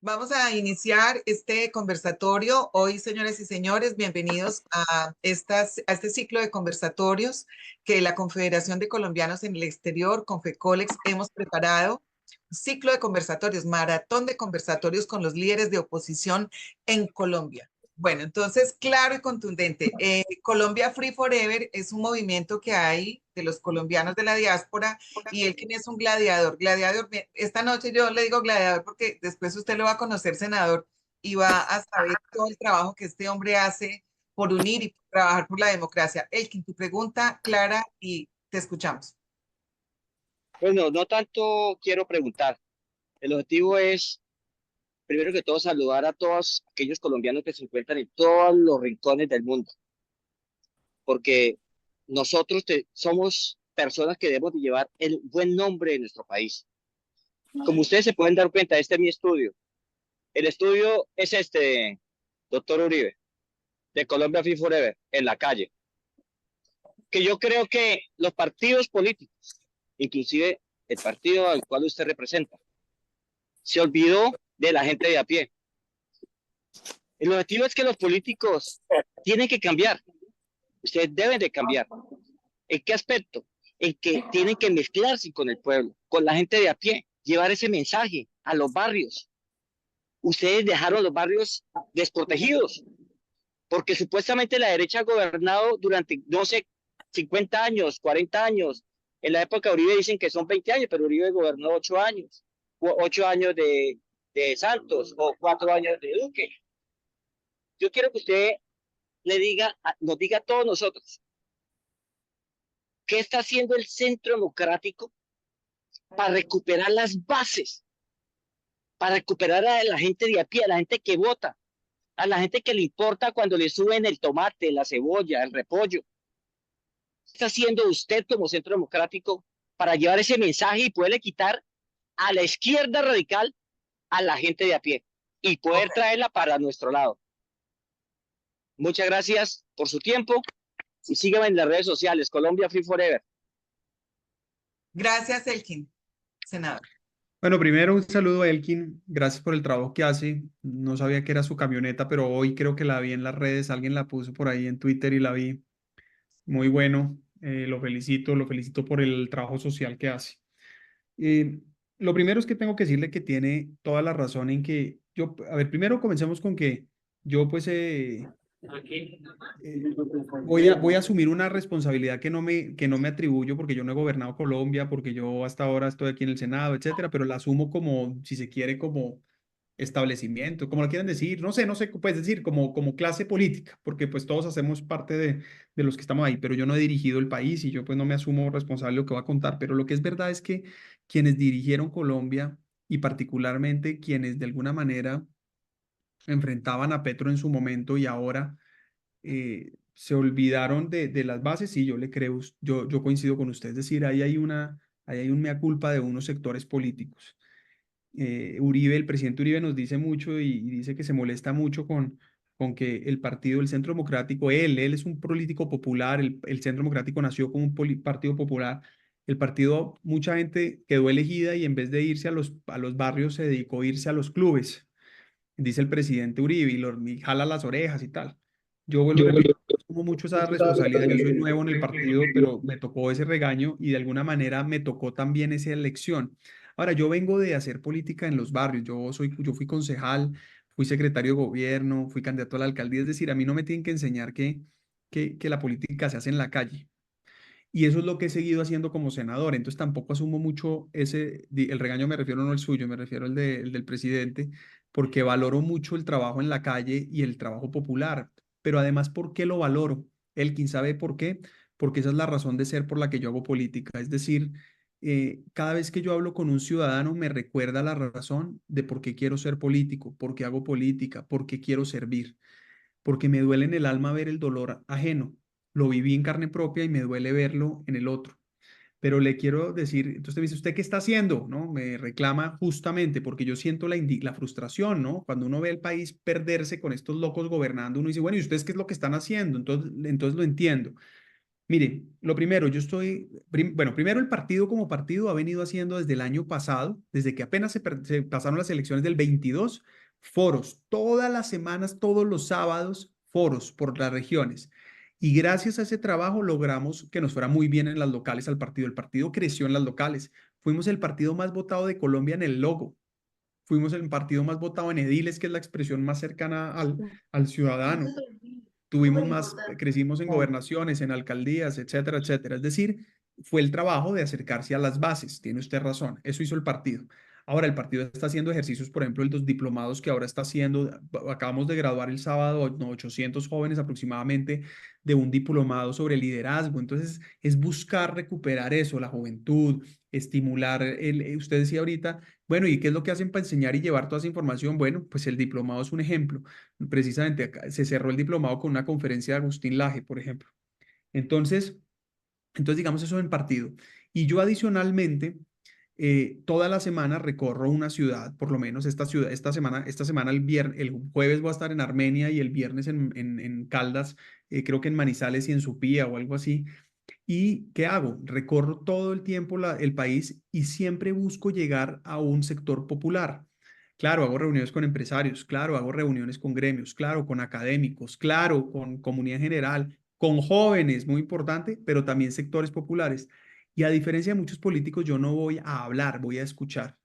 Vamos a iniciar este conversatorio. Hoy, señoras y señores, bienvenidos a este ciclo de conversatorios que la Confederación de Colombianos en el Exterior, Confecolex, hemos preparado. Ciclo de conversatorios, maratón de conversatorios con los líderes de oposición en Colombia. Bueno, entonces, claro y contundente, Colombia Free Forever es un movimiento que hay de los colombianos de la diáspora y él quien es un gladiador. Gladiador, esta noche yo le digo gladiador porque después usted lo va a conocer, senador, y va a saber todo el trabajo que este hombre hace por unir y por trabajar por la democracia. Elkin, tu pregunta clara y te escuchamos. Bueno, no tanto quiero preguntar. El objetivo es, primero que todo, saludar a todos aquellos colombianos que se encuentran en todos los rincones del mundo, porque somos personas que debemos de llevar el buen nombre de nuestro país. Como ustedes se pueden dar cuenta, este es mi estudio. El estudio es este, doctor Uribe, de Colombia Free Forever, en la calle. Que yo creo que los partidos políticos, inclusive el partido al cual usted representa, se olvidó de la gente de a pie. El objetivo es que los políticos tienen que cambiar, ustedes deben de cambiar. ¿En qué aspecto? En que tienen que mezclarse con el pueblo, con la gente de a pie, llevar ese mensaje a los barrios. Ustedes dejaron los barrios desprotegidos, porque supuestamente la derecha ha gobernado durante, no sé, 50 años, 40 años. En la época de Uribe dicen que son 20 años, pero Uribe gobernó 8 años, o 8 años de Santos, o 4 años de Duque. Yo quiero que usted nos diga a todos nosotros, ¿qué está haciendo el Centro Democrático para recuperar las bases, para recuperar a la gente de a pie, a la gente que vota, a la gente que le importa cuando le suben el tomate, la cebolla, el repollo? ¿Qué está haciendo usted como Centro Democrático para llevar ese mensaje y poderle quitar a la izquierda radical a la gente de a pie y poder traerla para nuestro lado? Muchas gracias por su tiempo y síganme en las redes sociales, Colombia Free Forever. Gracias, Elkin, senador. Bueno, primero un saludo a Elkin, gracias por el trabajo que hace. No sabía que era su camioneta, pero hoy creo que la vi en las redes, alguien la puso por ahí en Twitter y la vi. Muy bueno, lo felicito por el trabajo social que hace. Eh, lo primero es que tengo que decirle que tiene toda la razón en que a ver, primero comencemos con que yo pues voy a asumir una responsabilidad que no me atribuyo porque yo no he gobernado Colombia, porque yo hasta ahora estoy aquí en el Senado, etcétera, pero la asumo como, si se quiere, como establecimiento, como lo quieran decir, no sé, puedes decir, como clase política, porque pues todos hacemos parte de los que estamos ahí, pero yo no he dirigido el país y yo pues no me asumo responsable de lo que va a contar, pero lo que es verdad es que quienes dirigieron Colombia y particularmente quienes de alguna manera enfrentaban a Petro en su momento y ahora se olvidaron de las bases, y yo le creo, yo coincido con usted, es decir, ahí hay un mea culpa de unos sectores políticos. Uribe, el presidente Uribe nos dice mucho y dice que se molesta mucho con que el partido, el Centro Democrático, él es un político popular, el Centro Democrático nació como un partido popular, el partido, mucha gente quedó elegida y en vez de irse a los barrios se dedicó a irse a los clubes, dice el presidente Uribe, y jala las orejas y tal. Yo vuelvo y repito, asumo mucho esa responsabilidad. Yo soy nuevo en el partido, pero me tocó ese regaño y de alguna manera me tocó también esa elección. Ahora, yo vengo de hacer política en los barrios. Yo fui concejal, fui secretario de gobierno, fui candidato a la alcaldía. Es decir, a mí no me tienen que enseñar que la política se hace en la calle. Y eso es lo que he seguido haciendo como senador. Entonces tampoco asumo mucho el regaño, me refiero no al suyo, me refiero el del presidente, porque valoro mucho el trabajo en la calle y el trabajo popular. Pero además, ¿por qué lo valoro? Elkin sabe por qué, porque esa es la razón de ser por la que yo hago política. Es decir, cada vez que yo hablo con un ciudadano me recuerda la razón de por qué quiero ser político, por qué hago política, por qué quiero servir, porque me duele en el alma ver el dolor ajeno. Lo viví en carne propia y me duele verlo en el otro. Pero le quiero decir, entonces me dice, ¿usted qué está haciendo? ¿No? Me reclama justamente porque yo siento la frustración, ¿no? Cuando uno ve el país perderse con estos locos gobernando, uno dice, bueno, ¿y ustedes qué es lo que están haciendo? Entonces lo entiendo. Mire, lo primero, bueno, primero el partido como partido ha venido haciendo desde el año pasado, desde que apenas se pasaron las elecciones del 22, foros, todas las semanas, todos los sábados, foros por las regiones. Y gracias a ese trabajo logramos que nos fuera muy bien en las locales al partido. El partido creció en las locales. Fuimos el partido más votado de Colombia en el logo. Fuimos el partido más votado en ediles, que es la expresión más cercana al ciudadano. Tuvimos más, crecimos en gobernaciones, en alcaldías, etcétera, etcétera. Es decir, fue el trabajo de acercarse a las bases. Tiene usted razón. Eso hizo el partido. Ahora, el partido está haciendo ejercicios, por ejemplo, los diplomados que ahora está haciendo. Acabamos de graduar el sábado, no, 800 jóvenes aproximadamente de un diplomado sobre liderazgo. Entonces, es buscar recuperar eso, la juventud, estimular. Usted decía ahorita, bueno, ¿y qué es lo que hacen para enseñar y llevar toda esa información? Bueno, pues el diplomado es un ejemplo. Precisamente se cerró el diplomado con una conferencia de Agustín Laje, por ejemplo. Entonces, digamos eso en partido. Y yo adicionalmente, toda la semana recorro una ciudad, por lo menos esta semana el jueves voy a estar en Armenia y el viernes en Caldas, creo que en Manizales y en Supía o algo así. ¿Y qué hago? Recorro todo el tiempo el país y siempre busco llegar a un sector popular. Claro, hago reuniones con empresarios, claro, hago reuniones con gremios, claro, con académicos, claro, con comunidad en general, con jóvenes, muy importante, pero también sectores populares. Y a diferencia de muchos políticos, yo no voy a hablar, voy a escuchar.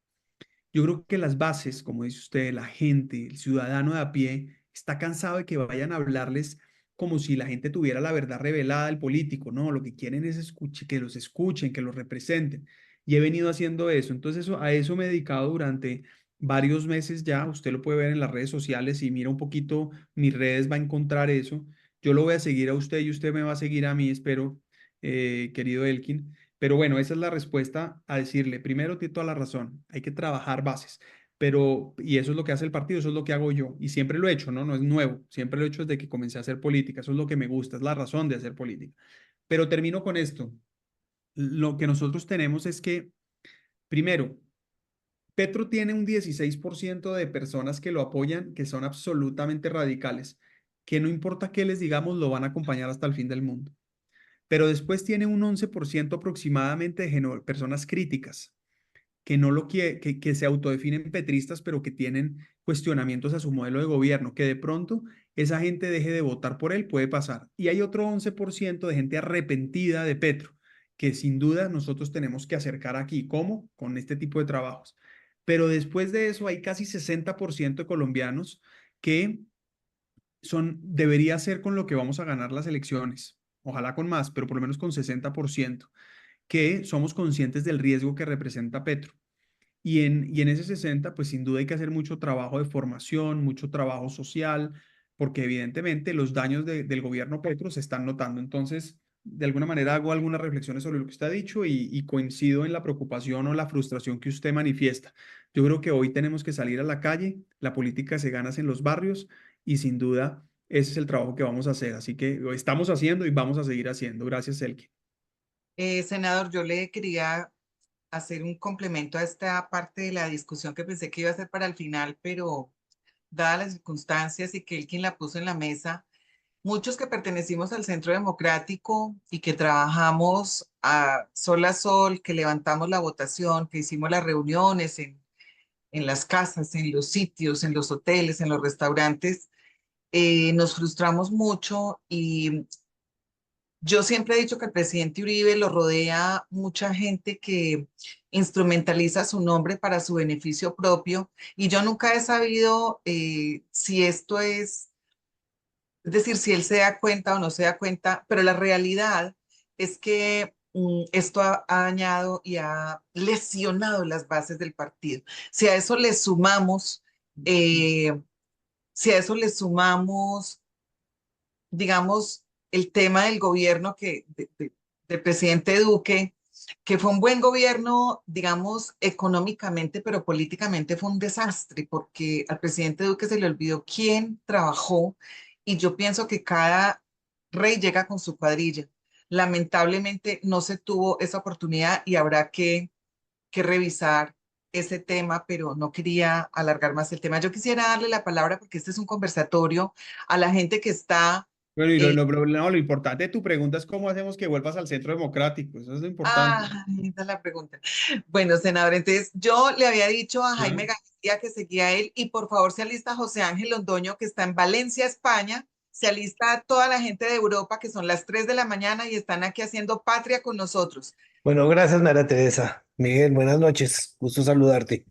Yo creo que las bases, como dice usted, la gente, el ciudadano de a pie, está cansado de que vayan a hablarles como si la gente tuviera la verdad revelada del político. No, lo que quieren es que los escuchen, que los representen. Y he venido haciendo eso. Entonces, a eso me he dedicado durante varios meses ya. Usted lo puede ver en las redes sociales. Si mira un poquito mis redes, va a encontrar eso. Yo lo voy a seguir a usted y usted me va a seguir a mí, espero, querido Elkin. Pero bueno, esa es la respuesta a decirle, primero, tiene toda la razón, hay que trabajar bases, y eso es lo que hace el partido, eso es lo que hago yo, y siempre lo he hecho, ¿no? No es nuevo, siempre lo he hecho desde que comencé a hacer política, eso es lo que me gusta, es la razón de hacer política. Pero termino con esto, lo que nosotros tenemos es que, primero, Petro tiene un 16% de personas que lo apoyan, que son absolutamente radicales, que no importa qué les digamos, lo van a acompañar hasta el fin del mundo. Pero después tiene un 11% aproximadamente de personas críticas, que no lo que se autodefinen petristas, pero que tienen cuestionamientos a su modelo de gobierno, que de pronto esa gente deje de votar por él, puede pasar. Y hay otro 11% de gente arrepentida de Petro, que sin duda nosotros tenemos que acercar aquí. ¿Cómo? Con este tipo de trabajos. Pero después de eso hay casi 60% de colombianos que debería ser con lo que vamos a ganar las elecciones. Ojalá con más, pero por lo menos con 60%, que somos conscientes del riesgo que representa Petro. Y en ese 60, pues sin duda hay que hacer mucho trabajo de formación, mucho trabajo social, porque evidentemente los daños del gobierno Petro se están notando. Entonces, de alguna manera hago algunas reflexiones sobre lo que usted ha dicho y coincido en la preocupación o la frustración que usted manifiesta. Yo creo que hoy tenemos que salir a la calle, la política se gana en los barrios y sin duda ese es el trabajo que vamos a hacer. Así que lo estamos haciendo y vamos a seguir haciendo. Gracias, Elke. Senador, yo le quería hacer un complemento a esta parte de la discusión que pensé que iba a ser para el final, pero dadas las circunstancias y que él quien la puso en la mesa, muchos que pertenecimos al Centro Democrático y que trabajamos a sol, que levantamos la votación, que hicimos las reuniones en las casas, en los sitios, en los hoteles, en los restaurantes, nos frustramos mucho y yo siempre he dicho que el presidente Uribe lo rodea mucha gente que instrumentaliza su nombre para su beneficio propio y yo nunca he sabido si esto es decir, si él se da cuenta o no se da cuenta, pero la realidad es que esto ha dañado y ha lesionado las bases del partido. Si a eso le sumamos, eh, si a eso le sumamos digamos, el tema del gobierno del presidente Duque, que fue un buen gobierno, digamos, económicamente, pero políticamente fue un desastre, porque al presidente Duque se le olvidó quién trabajó, y yo pienso que cada rey llega con su cuadrilla. Lamentablemente no se tuvo esa oportunidad y habrá que revisar ese tema, pero no quería alargar más el tema. Yo quisiera darle la palabra porque este es un conversatorio a la gente que está Bueno, y Eh, no, lo importante de tu pregunta es cómo hacemos que vuelvas al centro democrático. Eso es lo importante. esa es la pregunta. Bueno, senador, entonces yo le había dicho a Ajá. Jaime García que seguía a él y por favor se alista José Ángel Londoño, que está en Valencia, España. Se alista toda la gente de Europa, que son las 3 de la mañana y están aquí haciendo patria con nosotros. Bueno, gracias, María Teresa. Miguel, buenas noches. Gusto saludarte.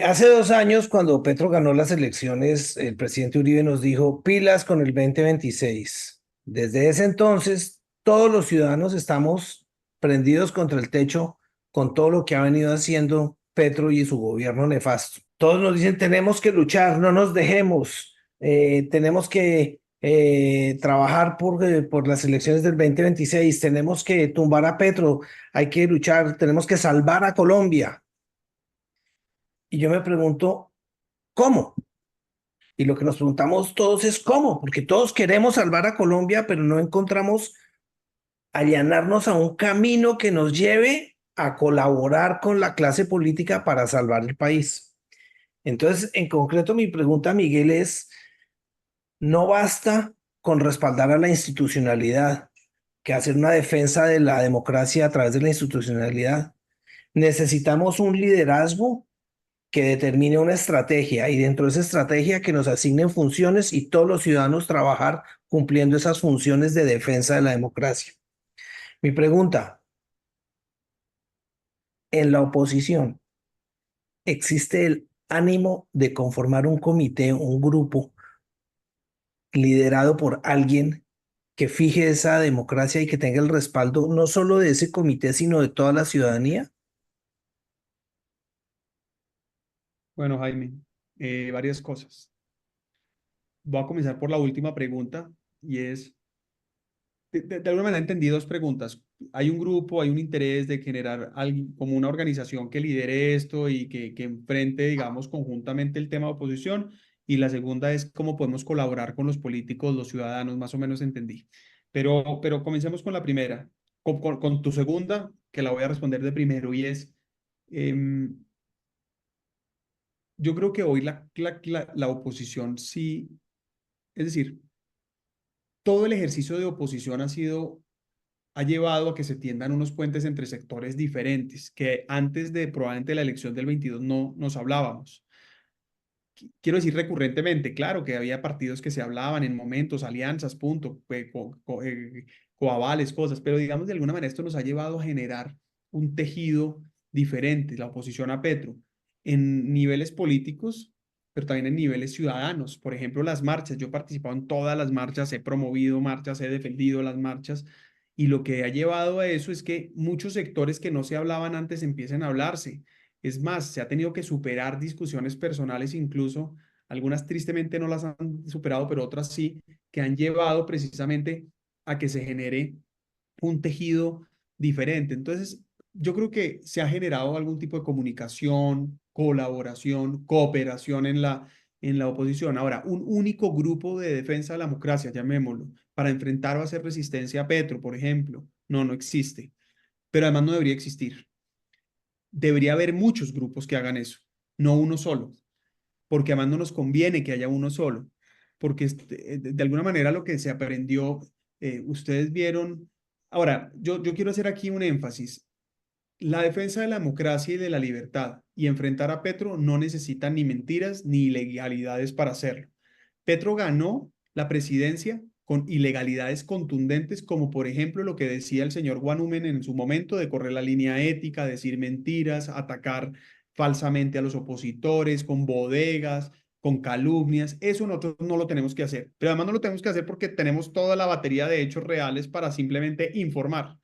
Hace 2 años, cuando Petro ganó las elecciones, el presidente Uribe nos dijo pilas con el 2026. Desde ese entonces, todos los ciudadanos estamos prendidos contra el techo con todo lo que ha venido haciendo Petro y su gobierno nefasto. Todos nos dicen, tenemos que luchar, no nos dejemos, tenemos que trabajar por las elecciones del 2026, tenemos que tumbar a Petro, hay que luchar, tenemos que salvar a Colombia. Y yo me pregunto, ¿cómo? Y lo que nos preguntamos todos es cómo, porque todos queremos salvar a Colombia, pero no encontramos allanarnos a un camino que nos lleve a colaborar con la clase política para salvar el país. Entonces, en concreto, mi pregunta, Miguel, es, no basta con respaldar a la institucionalidad, que hacer una defensa de la democracia a través de la institucionalidad. Necesitamos un liderazgo que determine una estrategia y dentro de esa estrategia que nos asignen funciones y todos los ciudadanos trabajar cumpliendo esas funciones de defensa de la democracia. Mi pregunta, en la oposición, ¿existe el ánimo de conformar un comité, un grupo liderado por alguien que fije esa democracia y que tenga el respaldo no solo de ese comité, sino de toda la ciudadanía? Bueno, Jaime, varias cosas. Voy a comenzar por la última pregunta y es, de alguna manera entendí dos preguntas. Hay un grupo, hay un interés de generar como una organización que lidere esto y que enfrente, digamos, conjuntamente el tema de oposición. Y la segunda es cómo podemos colaborar con los políticos, los ciudadanos, más o menos entendí. Pero comencemos con la primera, con tu segunda, que la voy a responder de primero, y es, em, yo creo que hoy la oposición sí, es decir, todo el ejercicio de oposición ha llevado a que se tiendan unos puentes entre sectores diferentes, que antes de probablemente la elección del 22 no nos hablábamos. Quiero decir recurrentemente, claro que había partidos que se hablaban en momentos, alianzas, punto, coavales, cosas, pero digamos de alguna manera esto nos ha llevado a generar un tejido diferente, la oposición a Petro, en niveles políticos, pero también en niveles ciudadanos. Por ejemplo, las marchas. Yo he participado en todas las marchas, he promovido marchas, he defendido las marchas, y lo que ha llevado a eso es que muchos sectores que no se hablaban antes empiecen a hablarse. Es más, se ha tenido que superar discusiones personales, incluso algunas tristemente no las han superado, pero otras sí, que han llevado precisamente a que se genere un tejido diferente. Entonces, yo creo que se ha generado algún tipo de comunicación, colaboración, cooperación en la oposición. Ahora, un único grupo de defensa de la democracia, llamémoslo, para enfrentar o hacer resistencia a Petro, por ejemplo, no existe. Pero además no debería existir. Debería haber muchos grupos que hagan eso, no uno solo, porque además no nos conviene que haya uno solo, porque de alguna manera lo que se aprendió, ustedes vieron. Ahora, yo quiero hacer aquí un énfasis. La defensa de la democracia y de la libertad y enfrentar a Petro no necesitan ni mentiras ni ilegalidades para hacerlo. Petro ganó la presidencia con ilegalidades contundentes, como por ejemplo lo que decía el señor Guanumen en su momento de correr la línea ética, decir mentiras, atacar falsamente a los opositores, con bodegas, con calumnias. Eso nosotros no lo tenemos que hacer. Pero además no lo tenemos que hacer porque tenemos toda la batería de hechos reales para simplemente informar.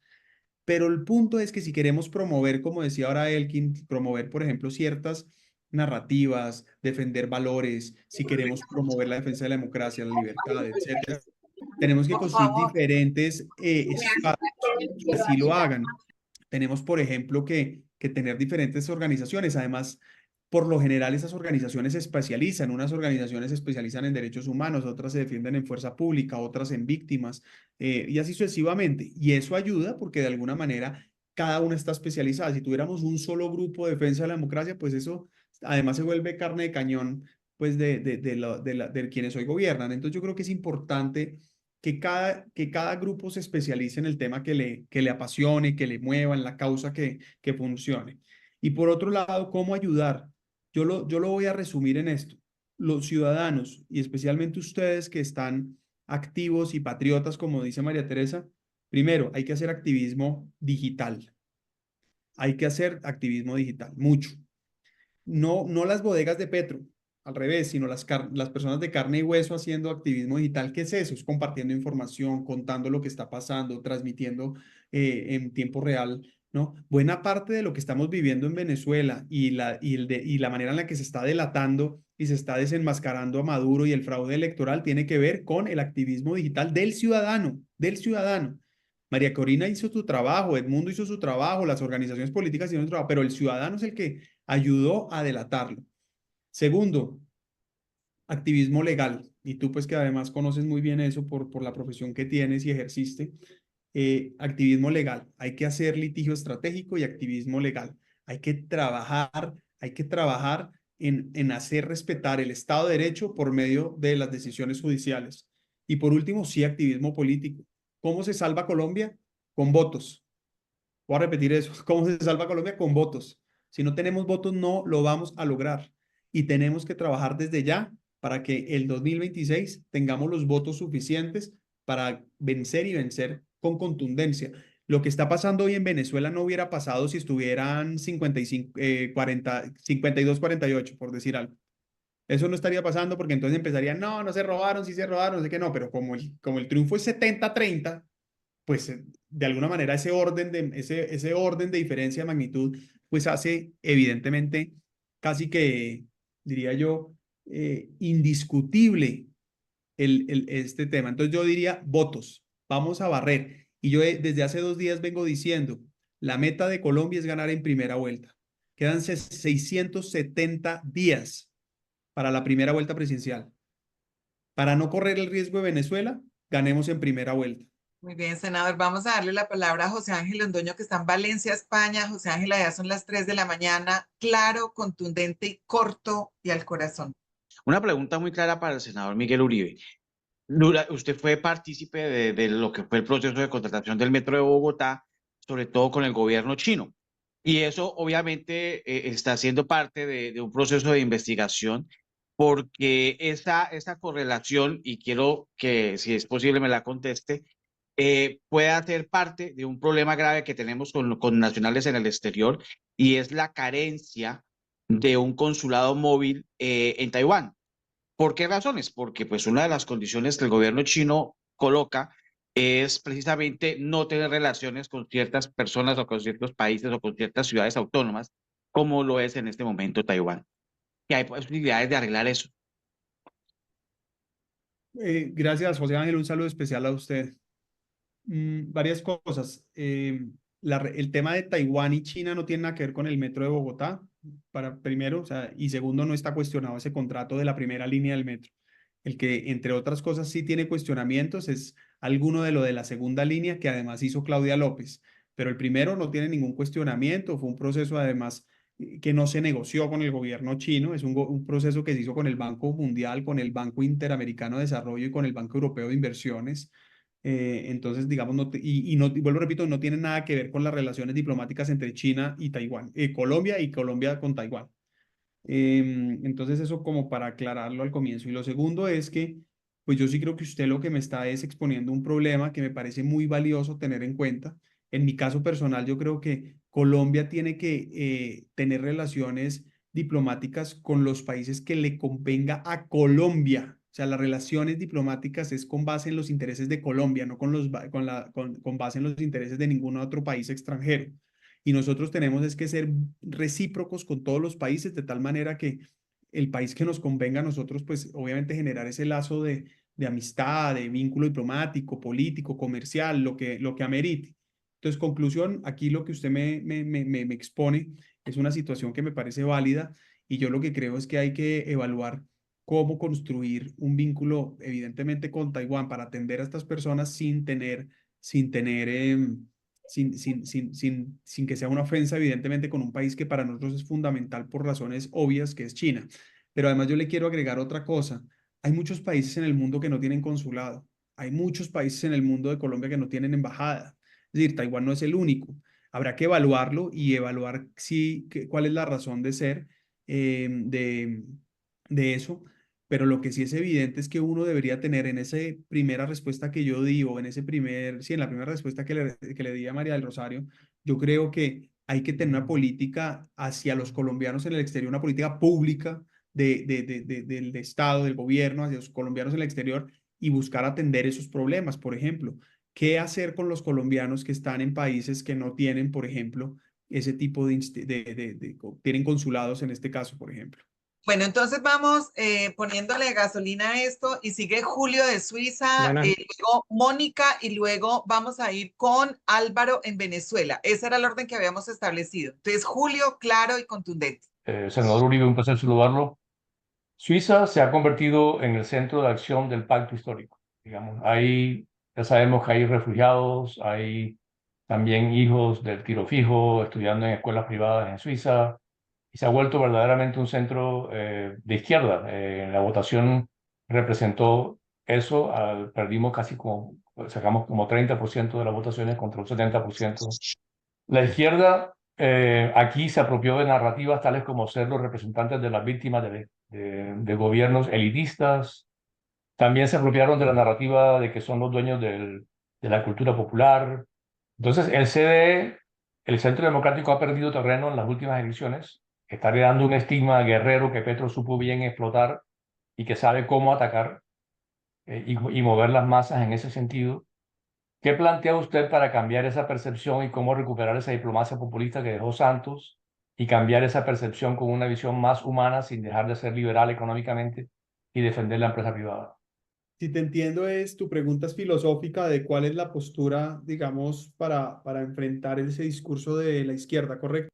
Pero el punto es que si queremos promover, como decía ahora Elkin, promover, por ejemplo, ciertas narrativas, defender valores, si queremos promover la defensa de la democracia, la libertad, etcétera, tenemos que Por construir favor. diferentes espacios que así lo hagan. Tenemos, por ejemplo, que tener diferentes organizaciones. Además, por lo general, esas organizaciones se especializan. Unas organizaciones se especializan en derechos humanos, otras se defienden en fuerza pública, otras en víctimas, y así sucesivamente. Y eso ayuda porque de alguna manera cada una está especializada. Si tuviéramos un solo grupo de defensa de la democracia, pues eso además se vuelve carne de cañón pues de quienes hoy gobiernan. Entonces yo creo que es importante que cada grupo se especialice en el tema que le apasione, que le mueva, en la causa que funcione. Y por otro lado, ¿cómo ayudar? Yo lo voy a resumir en esto. Los ciudadanos, y especialmente ustedes que están activos y patriotas, como dice María Teresa, primero, hay que hacer activismo digital. Hay que hacer activismo digital, mucho. No las bodegas de Petro, al revés, sino las personas de carne y hueso haciendo activismo digital. ¿Qué es eso? Es compartiendo información, contando lo que está pasando, transmitiendo en tiempo real, ¿no? Buena parte de lo que estamos viviendo en Venezuela y la manera en la que se está delatando y se está desenmascarando a Maduro y el fraude electoral tiene que ver con el activismo digital del ciudadano, del ciudadano. María Corina hizo su trabajo, Edmundo hizo su trabajo, las organizaciones políticas hicieron su trabajo, pero el ciudadano es el que ayudó a delatarlo. Segundo, activismo legal. Y tú pues que además conoces muy bien eso por la profesión que tienes y ejerciste. Activismo legal. Hay que hacer litigio estratégico y activismo legal. Hay que trabajar en hacer respetar el Estado de Derecho por medio de las decisiones judiciales. Y por último, sí, activismo político. ¿Cómo se salva Colombia? Con votos. Voy a repetir eso. ¿Cómo se salva Colombia? Con votos. Si no tenemos votos, no lo vamos a lograr. Y tenemos que trabajar desde ya para que el 2026 tengamos los votos suficientes para vencer y vencer con contundencia. Lo que está pasando hoy en Venezuela no hubiera pasado si estuvieran 55, 40, 52, 48, por decir algo. Eso no estaría pasando porque entonces empezarían, no se robaron, sí se robaron, no sé qué, no, pero como el triunfo es 70-30, pues de alguna manera ese orden de diferencia de magnitud, pues hace evidentemente casi que, diría yo, indiscutible este tema. Entonces yo diría votos, vamos a barrer. Y yo desde hace 2 días vengo diciendo, la meta de Colombia es ganar en primera vuelta. Quedan 670 días para la primera vuelta presidencial. Para no correr el riesgo de Venezuela, ganemos en primera vuelta. Muy bien, senador. Vamos a darle la palabra a José Ángel Londoño, que está en Valencia, España. José Ángel, ya son las 3 de la mañana. Claro, contundente y corto y al corazón. Una pregunta muy clara para el senador Miguel Uribe. Usted fue partícipe de lo que fue el proceso de contratación del Metro de Bogotá, sobre todo con el gobierno chino. Y eso obviamente está siendo parte de un proceso de investigación porque esa correlación, y quiero que si es posible me la conteste, puede ser parte de un problema grave que tenemos con nacionales en el exterior y es la carencia de un consulado móvil en Taiwán. ¿Por qué razones? Porque pues una de las condiciones que el gobierno chino coloca es precisamente no tener relaciones con ciertas personas o con ciertos países o con ciertas ciudades autónomas, como lo es en este momento Taiwán. Y hay posibilidades de arreglar eso. Gracias, José Ángel. Un saludo especial a usted. Varias cosas. El tema de Taiwán y China no tiene nada que ver con el metro de Bogotá, para primero, o sea, y segundo, no está cuestionado ese contrato de la primera línea del metro. El que, entre otras cosas, sí tiene cuestionamientos es alguno de lo de la segunda línea que además hizo Claudia López, pero el primero no tiene ningún cuestionamiento, fue un proceso además que no se negoció con el gobierno chino, es un proceso que se hizo con el Banco Mundial, con el Banco Interamericano de Desarrollo y con el Banco Europeo de Inversiones. Entonces, digamos, y vuelvo, repito, no tiene nada que ver con las relaciones diplomáticas entre China y Taiwán, Colombia y Colombia con Taiwán. Entonces, eso como para aclararlo al comienzo. Y lo segundo es que, pues yo sí creo que usted lo que me está es exponiendo un problema que me parece muy valioso tener en cuenta. En mi caso personal, yo creo que Colombia tiene que tener relaciones diplomáticas con los países que le convenga a Colombia. O sea, las relaciones diplomáticas es con base en los intereses de Colombia, no con base en los intereses de ningún otro país extranjero. Y nosotros tenemos es que ser recíprocos con todos los países de tal manera que el país que nos convenga a nosotros, pues obviamente generar ese lazo de amistad, de vínculo diplomático, político, comercial, lo que amerite. Entonces, conclusión, aquí lo que usted me expone es una situación que me parece válida y yo lo que creo es que hay que evaluar cómo construir un vínculo, evidentemente, con Taiwán para atender a estas personas sin que sea una ofensa, evidentemente, con un país que para nosotros es fundamental por razones obvias, que es China. Pero además yo le quiero agregar otra cosa. Hay muchos países en el mundo que no tienen consulado. Hay muchos países en el mundo de Colombia que no tienen embajada. Es decir, Taiwán no es el único. Habrá que evaluarlo y evaluar cuál es la razón de ser de eso. Pero lo que sí es evidente es que uno debería tener en esa primera respuesta que yo di, o en en la primera respuesta que le di a María del Rosario, yo creo que hay que tener una política hacia los colombianos en el exterior, una política pública del Estado, del gobierno, hacia los colombianos en el exterior y buscar atender esos problemas. Por ejemplo, ¿qué hacer con los colombianos que están en países que no tienen, por ejemplo, ese tipo tienen consulados en este caso, por ejemplo? Bueno, entonces vamos poniéndole gasolina a esto y sigue Julio de Suiza, Buenas, luego Mónica y luego vamos a ir con Álvaro en Venezuela. Ese era el orden que habíamos establecido. Entonces, Julio, claro y contundente. senador Uribe, un placer saludarlo. Suiza se ha convertido en el centro de acción del pacto histórico. Digamos, ya sabemos que hay refugiados, hay también hijos del tiro fijo estudiando en escuelas privadas en Suiza, y se ha vuelto verdaderamente un centro de izquierda. La votación representó eso, perdimos sacamos como 30% de las votaciones contra un 70%. La izquierda aquí se apropió de narrativas tales como ser los representantes de las víctimas de gobiernos elitistas. También se apropiaron de la narrativa de que son los dueños de la cultura popular. Entonces, el CDE, el Centro Democrático, ha perdido terreno en las últimas elecciones. Está heredando un estigma guerrero que Petro supo bien explotar y que sabe cómo atacar y mover las masas en ese sentido. ¿Qué plantea usted para cambiar esa percepción y cómo recuperar esa diplomacia populista que dejó Santos y cambiar esa percepción con una visión más humana sin dejar de ser liberal económicamente y defender la empresa privada? Si te entiendo, tu pregunta es filosófica de cuál es la postura, digamos, para enfrentar ese discurso de la izquierda, ¿correcto?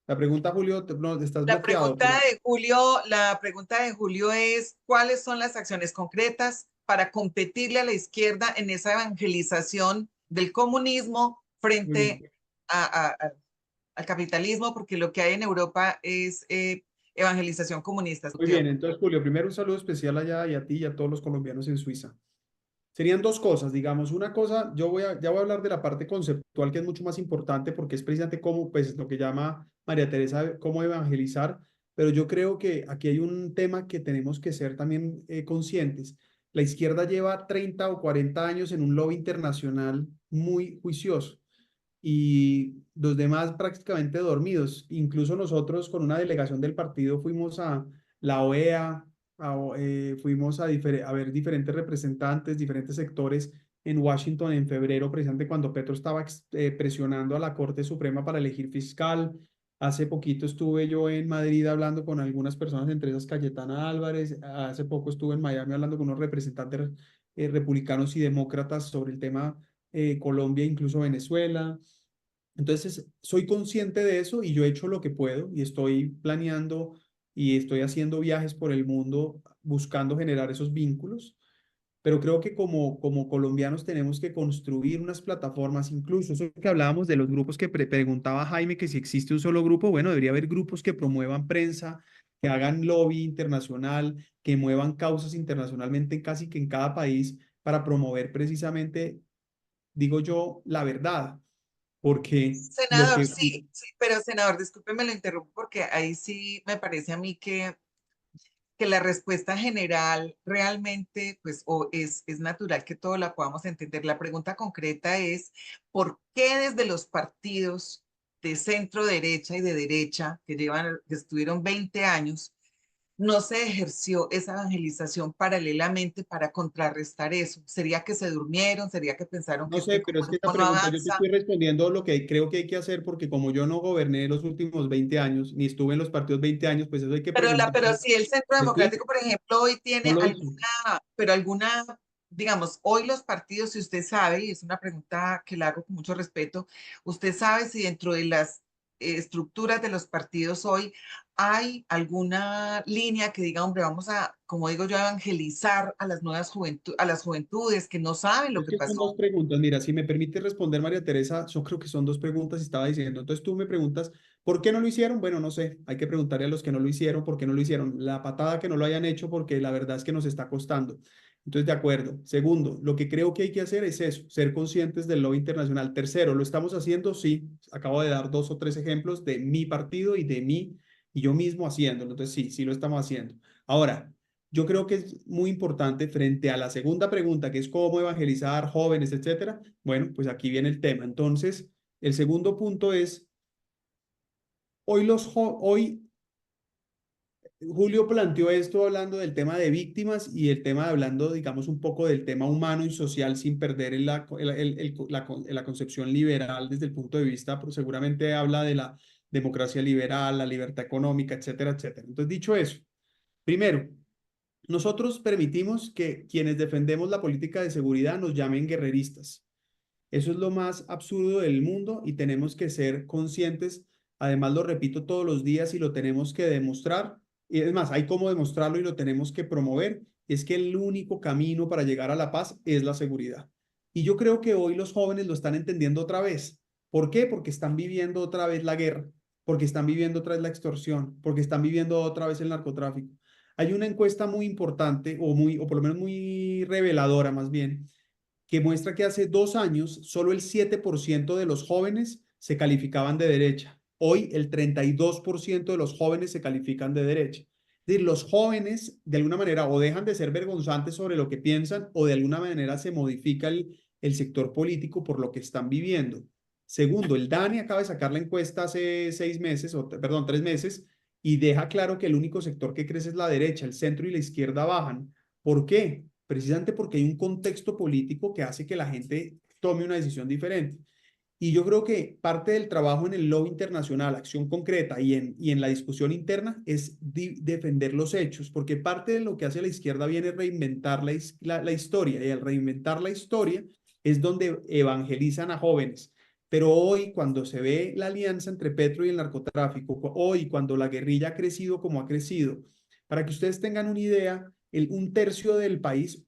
La pregunta, Julio, no, estás bloqueado. La pregunta de Julio es, ¿cuáles son las acciones concretas para competirle a la izquierda en esa evangelización del comunismo frente al capitalismo? Porque lo que hay en Europa es evangelización comunista. Muy bien, entonces, Julio, primero un saludo especial allá y a ti y a todos los colombianos en Suiza. Serían dos cosas, digamos, una cosa, ya voy a hablar de la parte conceptual que es mucho más importante porque es precisamente cómo, pues, lo que llama María Teresa, cómo evangelizar, pero yo creo que aquí hay un tema que tenemos que ser también conscientes. La izquierda lleva 30 o 40 años en un lobby internacional muy juicioso y los demás prácticamente dormidos. Incluso nosotros con una delegación del partido fuimos a la OEA, fuimos a ver diferentes representantes, diferentes sectores en Washington en febrero, precisamente cuando Petro estaba presionando a la Corte Suprema para elegir fiscal. Hace poquito estuve yo en Madrid hablando con algunas personas, entre esas Cayetana Álvarez. Hace poco estuve en Miami hablando con unos representantes republicanos y demócratas sobre el tema Colombia, incluso Venezuela. Entonces, soy consciente de eso y yo he hecho lo que puedo y estoy planeando y estoy haciendo viajes por el mundo buscando generar esos vínculos, pero creo que como colombianos tenemos que construir unas plataformas, incluso eso que hablábamos de los grupos que preguntaba Jaime, que si existe un solo grupo, bueno, debería haber grupos que promuevan prensa, que hagan lobby internacional, que muevan causas internacionalmente casi que en cada país para promover precisamente, digo yo, la verdad. Porque lo Senador, que... sí, pero senador, discúlpeme, lo interrumpo porque ahí sí me parece a mí que la respuesta general realmente, pues, es natural que todo la podamos entender. La pregunta concreta es, ¿por qué desde los partidos de centro derecha y de derecha, que estuvieron 20 años, no se ejerció esa evangelización paralelamente para contrarrestar eso? ¿Sería que se durmieron? ¿Sería que pensaron que No sé, este pero es que esta comunismo no pregunta yo te avanza? estoy respondiendo lo que creo que hay que hacer porque como yo no goberné los últimos 20 años, ni estuve en los partidos 20 años, pues eso hay que preguntar. Pero si el Centro ¿Me explico? Democrático, por ejemplo, hoy tiene No lo hice. digamos, hoy los partidos, si usted sabe, y es una pregunta que le hago con mucho respeto, usted sabe si dentro de las estructuras de los partidos hoy hay alguna línea que diga, hombre, vamos a, como digo yo, a evangelizar a las nuevas a las juventudes que no saben lo Es que que son pasó. dos preguntas. Mira, si me permite responder, María Teresa, yo creo que son dos preguntas y estaba diciendo. Entonces tú me preguntas, ¿Por qué no lo hicieron? Bueno, no sé, hay que preguntarle a los que no lo hicieron por qué no lo hicieron. La patada que no lo hayan hecho porque la verdad es que nos está costando. Entonces, de acuerdo. Segundo, lo que creo que hay que hacer es eso, ser conscientes del lobby internacional. Tercero, ¿lo estamos haciendo? Sí. Acabo de dar 2 o 3 ejemplos de mi partido y de mí y yo mismo haciéndolo. Entonces, sí, sí lo estamos haciendo. Ahora, yo creo que es muy importante frente a la segunda pregunta, que es cómo evangelizar jóvenes, etcétera. Bueno, pues aquí viene el tema. Entonces, el segundo punto es, hoy Julio planteó esto hablando del tema de víctimas y el tema hablando, digamos, un poco del tema humano y social sin perder la concepción liberal desde el punto de vista, pero seguramente habla de la democracia liberal, la libertad económica, etcétera, etcétera. Entonces, dicho eso, primero, nosotros permitimos que quienes defendemos la política de seguridad nos llamen guerreristas. Eso es lo más absurdo del mundo y tenemos que ser conscientes. Además, lo repito todos los días y lo tenemos que demostrar. Y es más, hay cómo demostrarlo y lo tenemos que promover. Es que el único camino para llegar a la paz es la seguridad. Y yo creo que hoy los jóvenes lo están entendiendo otra vez. ¿Por qué? Porque están viviendo otra vez la guerra, porque están viviendo otra vez la extorsión, porque están viviendo otra vez el narcotráfico. Hay una encuesta muy importante o por lo menos muy reveladora más bien, que muestra que hace 2 años solo el 7% de los jóvenes se calificaban de derecha. Hoy el 32% de los jóvenes se califican de derecha. Es decir, los jóvenes de alguna manera o dejan de ser vergonzantes sobre lo que piensan o de alguna manera se modifica el sector político por lo que están viviendo. Segundo, el DANE acaba de sacar la encuesta hace 6 meses, perdón, 3 meses, y deja claro que el único sector que crece es la derecha, el centro y la izquierda bajan. ¿Por qué? Precisamente porque hay un contexto político que hace que la gente tome una decisión diferente. Y yo creo que parte del trabajo en el lobby internacional, acción concreta y en la discusión interna es defender los hechos, porque parte de lo que hace la izquierda viene a reinventar la historia, y al reinventar la historia es donde evangelizan a jóvenes. Pero hoy, cuando se ve la alianza entre Petro y el narcotráfico, hoy cuando la guerrilla ha crecido como ha crecido, para que ustedes tengan una idea, un tercio del país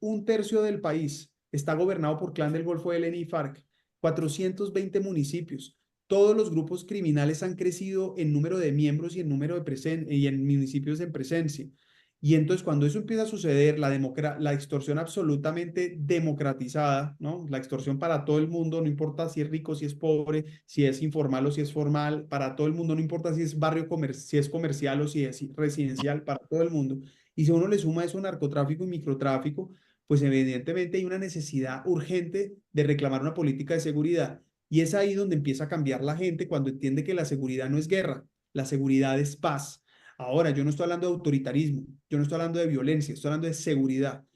está gobernado por Clan del Golfo del ELN y FARC. 420 municipios. Todos los grupos criminales han crecido en número de miembros y en número de y en municipios en presencia. Y entonces cuando eso empieza a suceder, la extorsión absolutamente democratizada, ¿no? La extorsión para todo el mundo, no importa si es rico, si es pobre, si es informal o si es formal, para todo el mundo, no importa si es si es comercial o si es residencial, para todo el mundo. Y si uno le suma eso narcotráfico y microtráfico, pues evidentemente hay una necesidad urgente de reclamar una política de seguridad. Y es ahí donde empieza a cambiar la gente cuando entiende que la seguridad no es guerra, la seguridad es paz. Ahora, yo no estoy hablando de autoritarismo, yo no estoy hablando de violencia, estoy hablando de seguridad.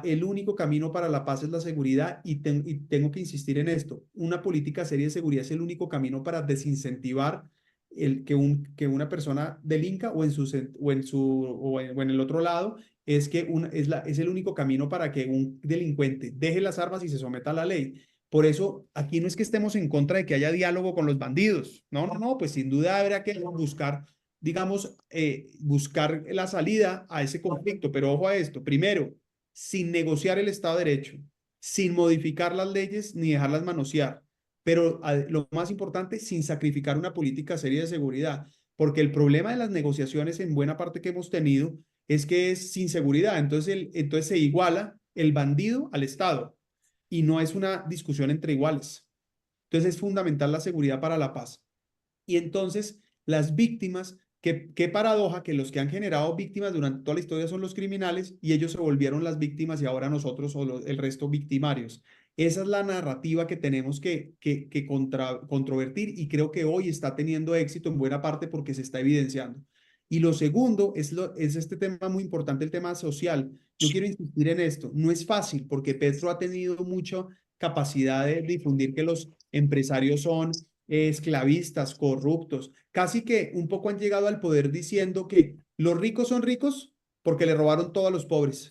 El único camino para la paz es la seguridad y tengo que insistir en esto. Una política seria de seguridad es el único camino para desincentivar que una persona delinca o en el otro lado es que es el único camino para que un delincuente deje las armas y se someta a la ley. Por eso, aquí no es que estemos en contra de que haya diálogo con los bandidos. No, no, no, pues sin duda habrá que buscar, digamos, buscar la salida a ese conflicto. Pero ojo a esto, primero, sin negociar el Estado de Derecho, sin modificar las leyes ni dejarlas manosear. Pero lo más importante, sin sacrificar una política seria de seguridad. Porque el problema de las negociaciones en buena parte que hemos tenido es que es sin seguridad. Entonces se iguala el bandido al Estado y no es una discusión entre iguales. Entonces es fundamental la seguridad para la paz. Y entonces las víctimas, qué paradoja que los que han generado víctimas durante toda la historia son los criminales y ellos se volvieron las víctimas y ahora nosotros o el resto victimarios. Esa es la narrativa que tenemos que controvertir y creo que hoy está teniendo éxito en buena parte porque se está evidenciando. Y lo segundo es este tema muy importante, el tema social. Yo quiero insistir en esto. No es fácil porque Petro ha tenido mucha capacidad de difundir que los empresarios son esclavistas, corruptos. Casi que un poco han llegado al poder diciendo que los ricos son ricos porque le robaron todo a los pobres.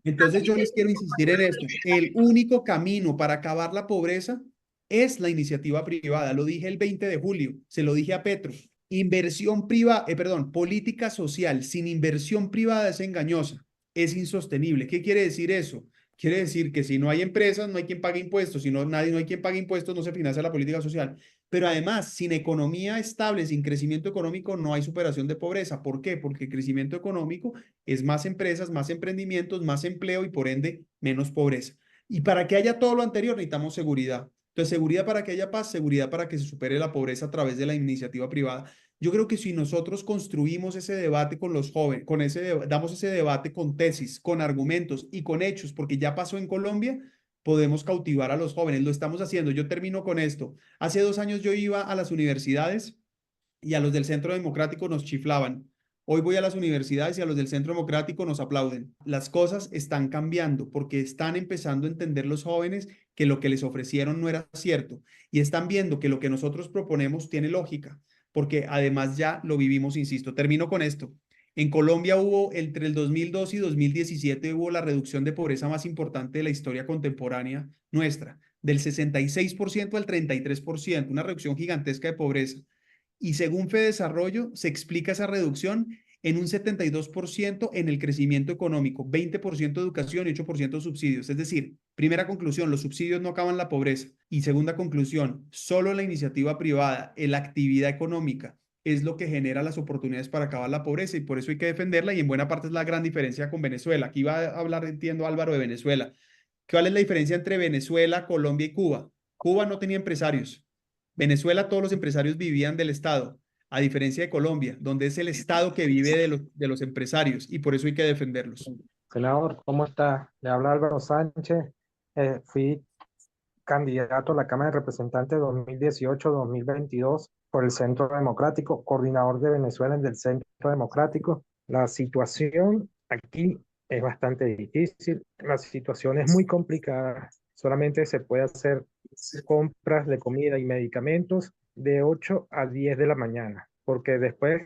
Entonces yo les quiero insistir en esto. El único camino para acabar la pobreza es la iniciativa privada. Lo dije el 20 de julio, se lo dije a Petro. Inversión privada, política social sin inversión privada es engañosa, es insostenible. ¿Qué quiere decir eso? Quiere decir que si no hay empresas, no hay quien pague impuestos. Si no, no hay quien pague impuestos, no se financia la política social. Pero además, sin economía estable, sin crecimiento económico, no hay superación de pobreza. ¿Por qué? Porque el crecimiento económico es más empresas, más emprendimientos, más empleo y por ende menos pobreza. Y para que haya todo lo anterior, necesitamos seguridad. Entonces, seguridad para que haya paz, seguridad para que se supere la pobreza a través de la iniciativa privada. Yo creo que si nosotros construimos ese debate con los jóvenes, damos ese debate con tesis, con argumentos y con hechos, porque ya pasó en Colombia, podemos cautivar a los jóvenes. Lo estamos haciendo. Yo termino con esto. Hace 2 años yo iba a las universidades y a los del Centro Democrático nos chiflaban. Hoy voy a las universidades y a los del Centro Democrático nos aplauden. Las cosas están cambiando porque están empezando a entender los jóvenes que lo que les ofrecieron no era cierto y están viendo que lo que nosotros proponemos tiene lógica, porque además ya lo vivimos, insisto. Termino con esto. En Colombia hubo, entre el 2002 y 2017, hubo la reducción de pobreza más importante de la historia contemporánea nuestra, del 66% al 33%, una reducción gigantesca de pobreza. Y según FEDesarrollo, se explica esa reducción en un 72% en el crecimiento económico, 20% educación y 8% subsidios. Es decir, primera conclusión, los subsidios no acaban la pobreza. Y segunda conclusión, solo la iniciativa privada, la actividad económica, es lo que genera las oportunidades para acabar la pobreza y por eso hay que defenderla y en buena parte es la gran diferencia con Venezuela. Aquí va a hablar, entiendo, Álvaro, de Venezuela. ¿Cuál es la diferencia entre Venezuela, Colombia y Cuba? Cuba no tenía empresarios. Venezuela, todos los empresarios vivían del Estado, a diferencia de Colombia, donde es el Estado que vive de los empresarios y por eso hay que defenderlos. Senador, ¿cómo está? Le habla Álvaro Sánchez. Fui candidato a la Cámara de Representantes 2018-2022 por el Centro Democrático, coordinador de Venezuela del Centro Democrático. La situación aquí es bastante difícil, la situación es muy complicada. Solamente se puede hacer compras de comida y medicamentos de 8 a 10 de la mañana, porque después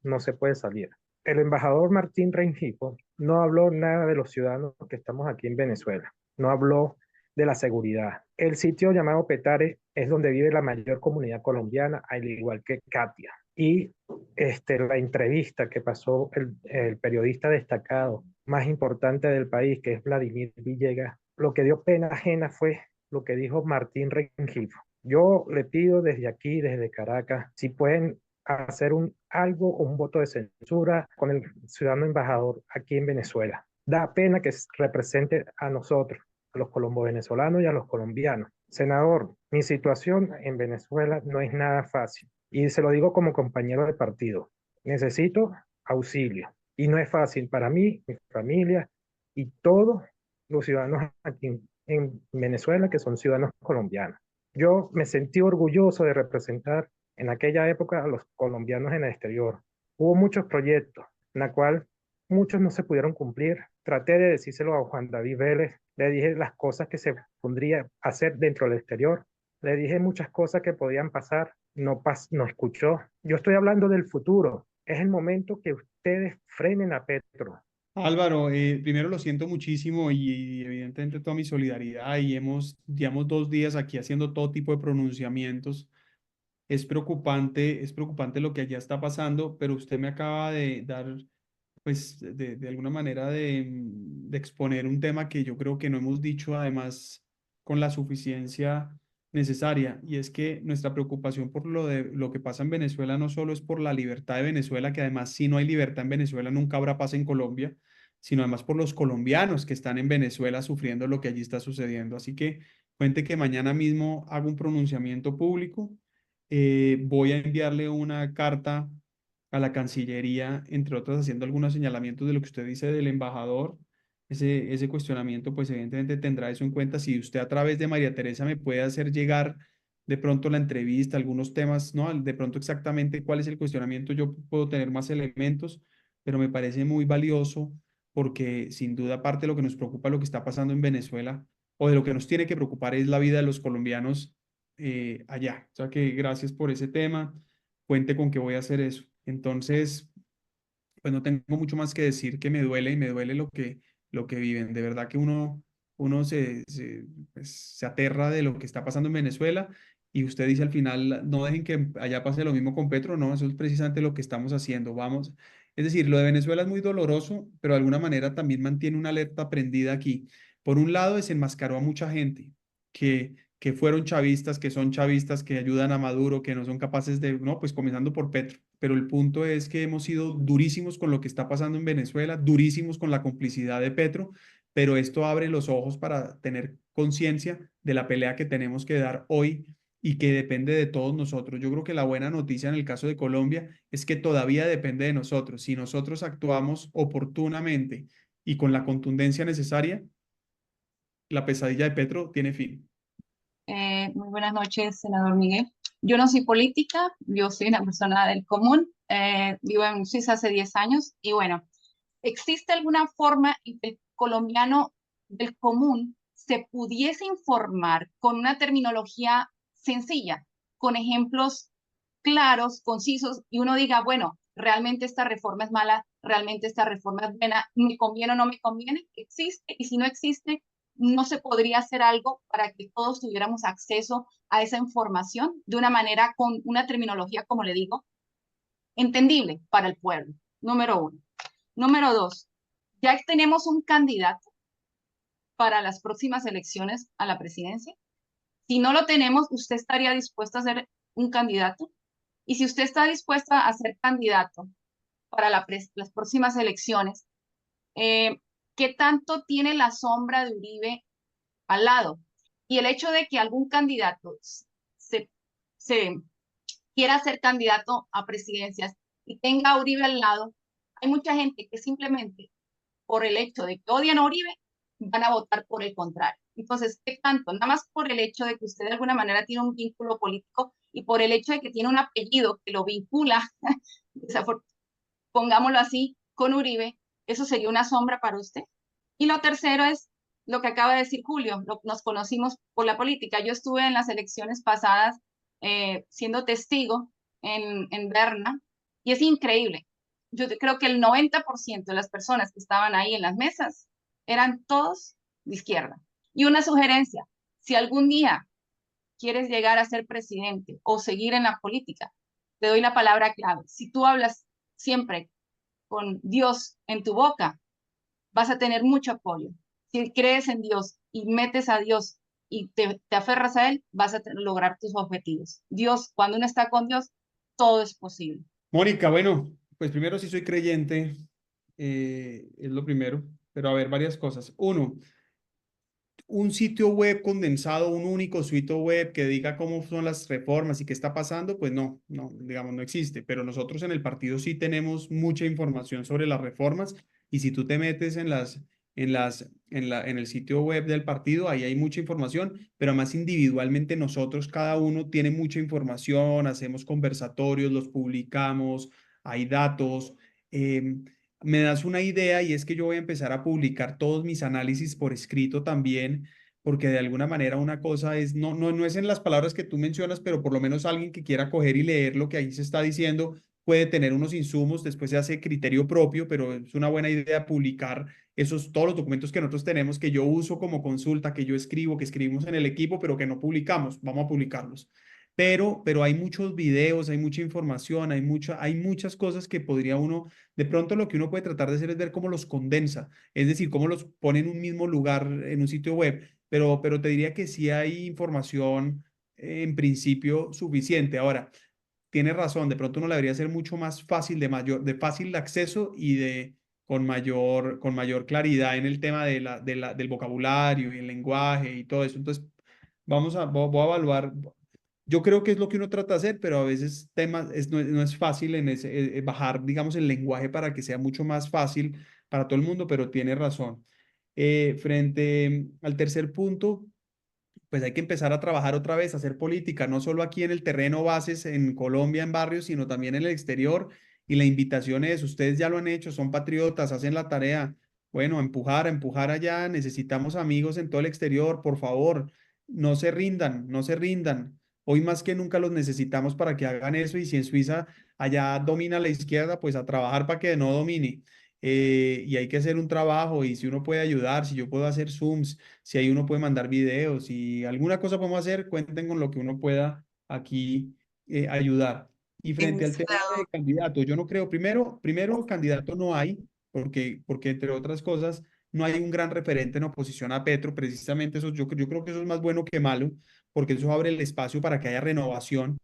no se puede salir. El embajador Martín Rengifo no habló nada de los ciudadanos que estamos aquí en Venezuela, no habló de la seguridad. El sitio llamado Petare es donde vive la mayor comunidad colombiana, al igual que Katia. Y la entrevista que pasó el periodista destacado más importante del país, que es Vladimir Villegas, lo que dio pena ajena fue lo que dijo Martín Rengifo. Yo le pido desde aquí, desde Caracas, si pueden hacer algo o un voto de censura con el ciudadano embajador aquí en Venezuela. Da pena que represente a nosotros, a los colombo-venezolanos y a los colombianos. Senador, mi situación en Venezuela no es nada fácil y se lo digo como compañero de partido. Necesito auxilio y no es fácil para mí, mi familia y todos los ciudadanos aquí en Venezuela que son ciudadanos colombianos. Yo me sentí orgulloso de representar en aquella época a los colombianos en el exterior. Hubo muchos proyectos, en la cual muchos no se pudieron cumplir. Traté de decírselo a Juan David Vélez, le dije las cosas que se podría hacer dentro del exterior, le dije muchas cosas que podían pasar, no escuchó. Yo estoy hablando del futuro, es el momento que ustedes frenen a Petro. Álvaro, primero lo siento muchísimo y evidentemente toda mi solidaridad y llevamos 2 días aquí haciendo todo tipo de pronunciamientos. Es preocupante lo que allá está pasando, pero usted me acaba de dar, pues, de alguna manera de exponer un tema que yo creo que no hemos dicho además con la suficiencia necesaria, y es que nuestra preocupación por lo que pasa en Venezuela no solo es por la libertad de Venezuela, que además si no hay libertad en Venezuela nunca habrá paz en Colombia, sino además por los colombianos que están en Venezuela sufriendo lo que allí está sucediendo. Así que cuente que mañana mismo hago un pronunciamiento público. Voy a enviarle una carta a la Cancillería, entre otras, haciendo algunos señalamientos de lo que usted dice del embajador. Ese cuestionamiento, pues evidentemente tendrá eso en cuenta. Si usted a través de María Teresa me puede hacer llegar de pronto la entrevista, algunos temas, ¿no? De pronto exactamente cuál es el cuestionamiento, yo puedo tener más elementos, pero me parece muy valioso porque sin duda parte de lo que nos preocupa, lo que está pasando en Venezuela, o de lo que nos tiene que preocupar es la vida de los colombianos allá. O sea que gracias por ese tema. Cuente con que voy a hacer eso. Entonces, pues no tengo mucho más que decir, que me duele y me duele lo que viven. De verdad que uno pues, se aterra de lo que está pasando en Venezuela y usted dice al final, no dejen que allá pase lo mismo con Petro. No, eso es precisamente lo que estamos haciendo. Vamos. Es decir, lo de Venezuela es muy doloroso, pero de alguna manera también mantiene una alerta prendida aquí. Por un lado, desenmascaró a mucha gente que fueron chavistas, que son chavistas, que ayudan a Maduro, que no son capaces de, no, pues comenzando por Petro. Pero el punto es que hemos sido durísimos con lo que está pasando en Venezuela, durísimos con la complicidad de Petro, pero esto abre los ojos para tener conciencia de la pelea que tenemos que dar hoy y que depende de todos nosotros. Yo creo que la buena noticia en el caso de Colombia es que todavía depende de nosotros. Si nosotros actuamos oportunamente y con la contundencia necesaria, la pesadilla de Petro tiene fin. Muy buenas noches, senador Miguel. Yo no soy política, yo soy una persona del común, vivo en Suiza hace 10 años y bueno, ¿existe alguna forma en que el colombiano del común se pudiese informar con una terminología sencilla, con ejemplos claros, concisos, y uno diga, bueno, realmente esta reforma es mala, realmente esta reforma es buena, me conviene o no me conviene? ¿Existe? Y si no existe, ¿no se podría hacer algo para que todos tuviéramos acceso a esa información de una manera con una terminología, como le digo, entendible para el pueblo? Número uno. Número dos, ya tenemos un candidato para las próximas elecciones a la presidencia. Si no lo tenemos, ¿usted estaría dispuesto a ser un candidato? Y si usted está dispuesta a ser candidato para las próximas elecciones, ¿qué tanto tiene la sombra de Uribe al lado? Y el hecho de que algún candidato se quiera ser candidato a presidencias y tenga a Uribe al lado, hay mucha gente que simplemente por el hecho de que odian a Uribe van a votar por el contrario. Entonces, ¿qué tanto? Nada más por el hecho de que usted de alguna manera tiene un vínculo político y por el hecho de que tiene un apellido que lo vincula, pongámoslo así, con Uribe, ¿eso sería una sombra para usted? Y lo tercero es lo que acaba de decir Julio, nos conocimos por la política. Yo estuve en las elecciones pasadas siendo testigo en Berna y es increíble. Yo creo que el 90% de las personas que estaban ahí en las mesas eran todos de izquierda. Y una sugerencia, si algún día quieres llegar a ser presidente o seguir en la política, te doy la palabra clave. Si tú hablas siempre con Dios en tu boca, vas a tener mucho apoyo. Si crees en Dios y metes a Dios y te aferras a Él, vas a lograr tus objetivos. Dios, cuando uno está con Dios, todo es posible. Mónica, bueno, pues primero sí soy creyente, es lo primero, pero a ver, varias cosas. Uno, un sitio web condensado, un único sitio web que diga cómo son las reformas y qué está pasando, pues no, digamos, no existe. Pero nosotros en el partido sí tenemos mucha información sobre las reformas y si tú te metes en el sitio web del partido, ahí hay mucha información, pero más individualmente nosotros, cada uno tiene mucha información, hacemos conversatorios, los publicamos, hay datos. Me das una idea y es que yo voy a empezar a publicar todos mis análisis por escrito también, porque de alguna manera una cosa es, no es en las palabras que tú mencionas, pero por lo menos alguien que quiera coger y leer lo que ahí se está diciendo puede tener unos insumos, después se hace criterio propio, pero es una buena idea publicar todos los documentos que nosotros tenemos, que yo uso como consulta, que yo escribo, que escribimos en el equipo, pero que no publicamos, vamos a publicarlos. Pero hay muchos videos, hay mucha información, hay muchas cosas que podría uno, de pronto lo que uno puede tratar de hacer es ver cómo los condensa, es decir, cómo los pone en un mismo lugar en un sitio web, pero te diría que sí hay información en principio suficiente. Ahora, tienes razón, de pronto uno la debería ser mucho más fácil, de fácil acceso y con mayor claridad en el tema del vocabulario y el lenguaje y todo eso. Entonces, voy a evaluar. Yo creo que es lo que uno trata de hacer, pero a veces no es fácil bajar, digamos, el lenguaje para que sea mucho más fácil para todo el mundo, pero tiene razón. Frente al tercer punto, pues hay que empezar a trabajar otra vez, a hacer política, no solo aquí en el terreno bases, en Colombia, en barrios, sino también en el exterior. Y la invitación es, ustedes ya lo han hecho, son patriotas, hacen la tarea. Bueno, a empujar allá, necesitamos amigos en todo el exterior, por favor, no se rindan, no se rindan. Hoy más que nunca los necesitamos para que hagan eso y si en Suiza allá domina la izquierda, pues a trabajar para que no domine. Y hay que hacer un trabajo y si uno puede ayudar, si yo puedo hacer Zooms, si ahí uno puede mandar videos, si alguna cosa podemos hacer, cuenten con lo que uno pueda aquí ayudar. Y frente al tema de candidato, yo no creo, primero candidato no hay, porque entre otras cosas, no hay un gran referente en oposición a Petro. Precisamente eso, yo creo que eso es más bueno que malo, porque eso abre el espacio para que haya renovación.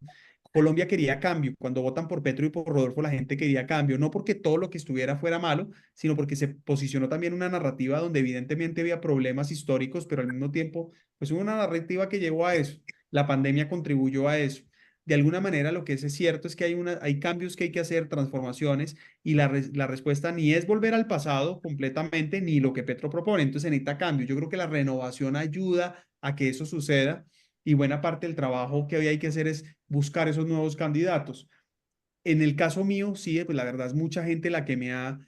Colombia quería cambio. Cuando votan por Petro y por Rodolfo, la gente quería cambio, no porque todo lo que estuviera fuera malo, sino porque se posicionó también una narrativa donde evidentemente había problemas históricos, pero al mismo tiempo, pues hubo una narrativa que llevó a eso. La pandemia contribuyó a eso. De alguna manera, lo que es cierto es que hay cambios que hay que hacer, transformaciones, y la respuesta ni es volver al pasado completamente, ni lo que Petro propone. Entonces, se necesita cambio. Yo creo que la renovación ayuda a que eso suceda, y buena parte del trabajo que hoy hay que hacer es buscar esos nuevos candidatos. En el caso mío, sí, pues la verdad es mucha gente la que me ha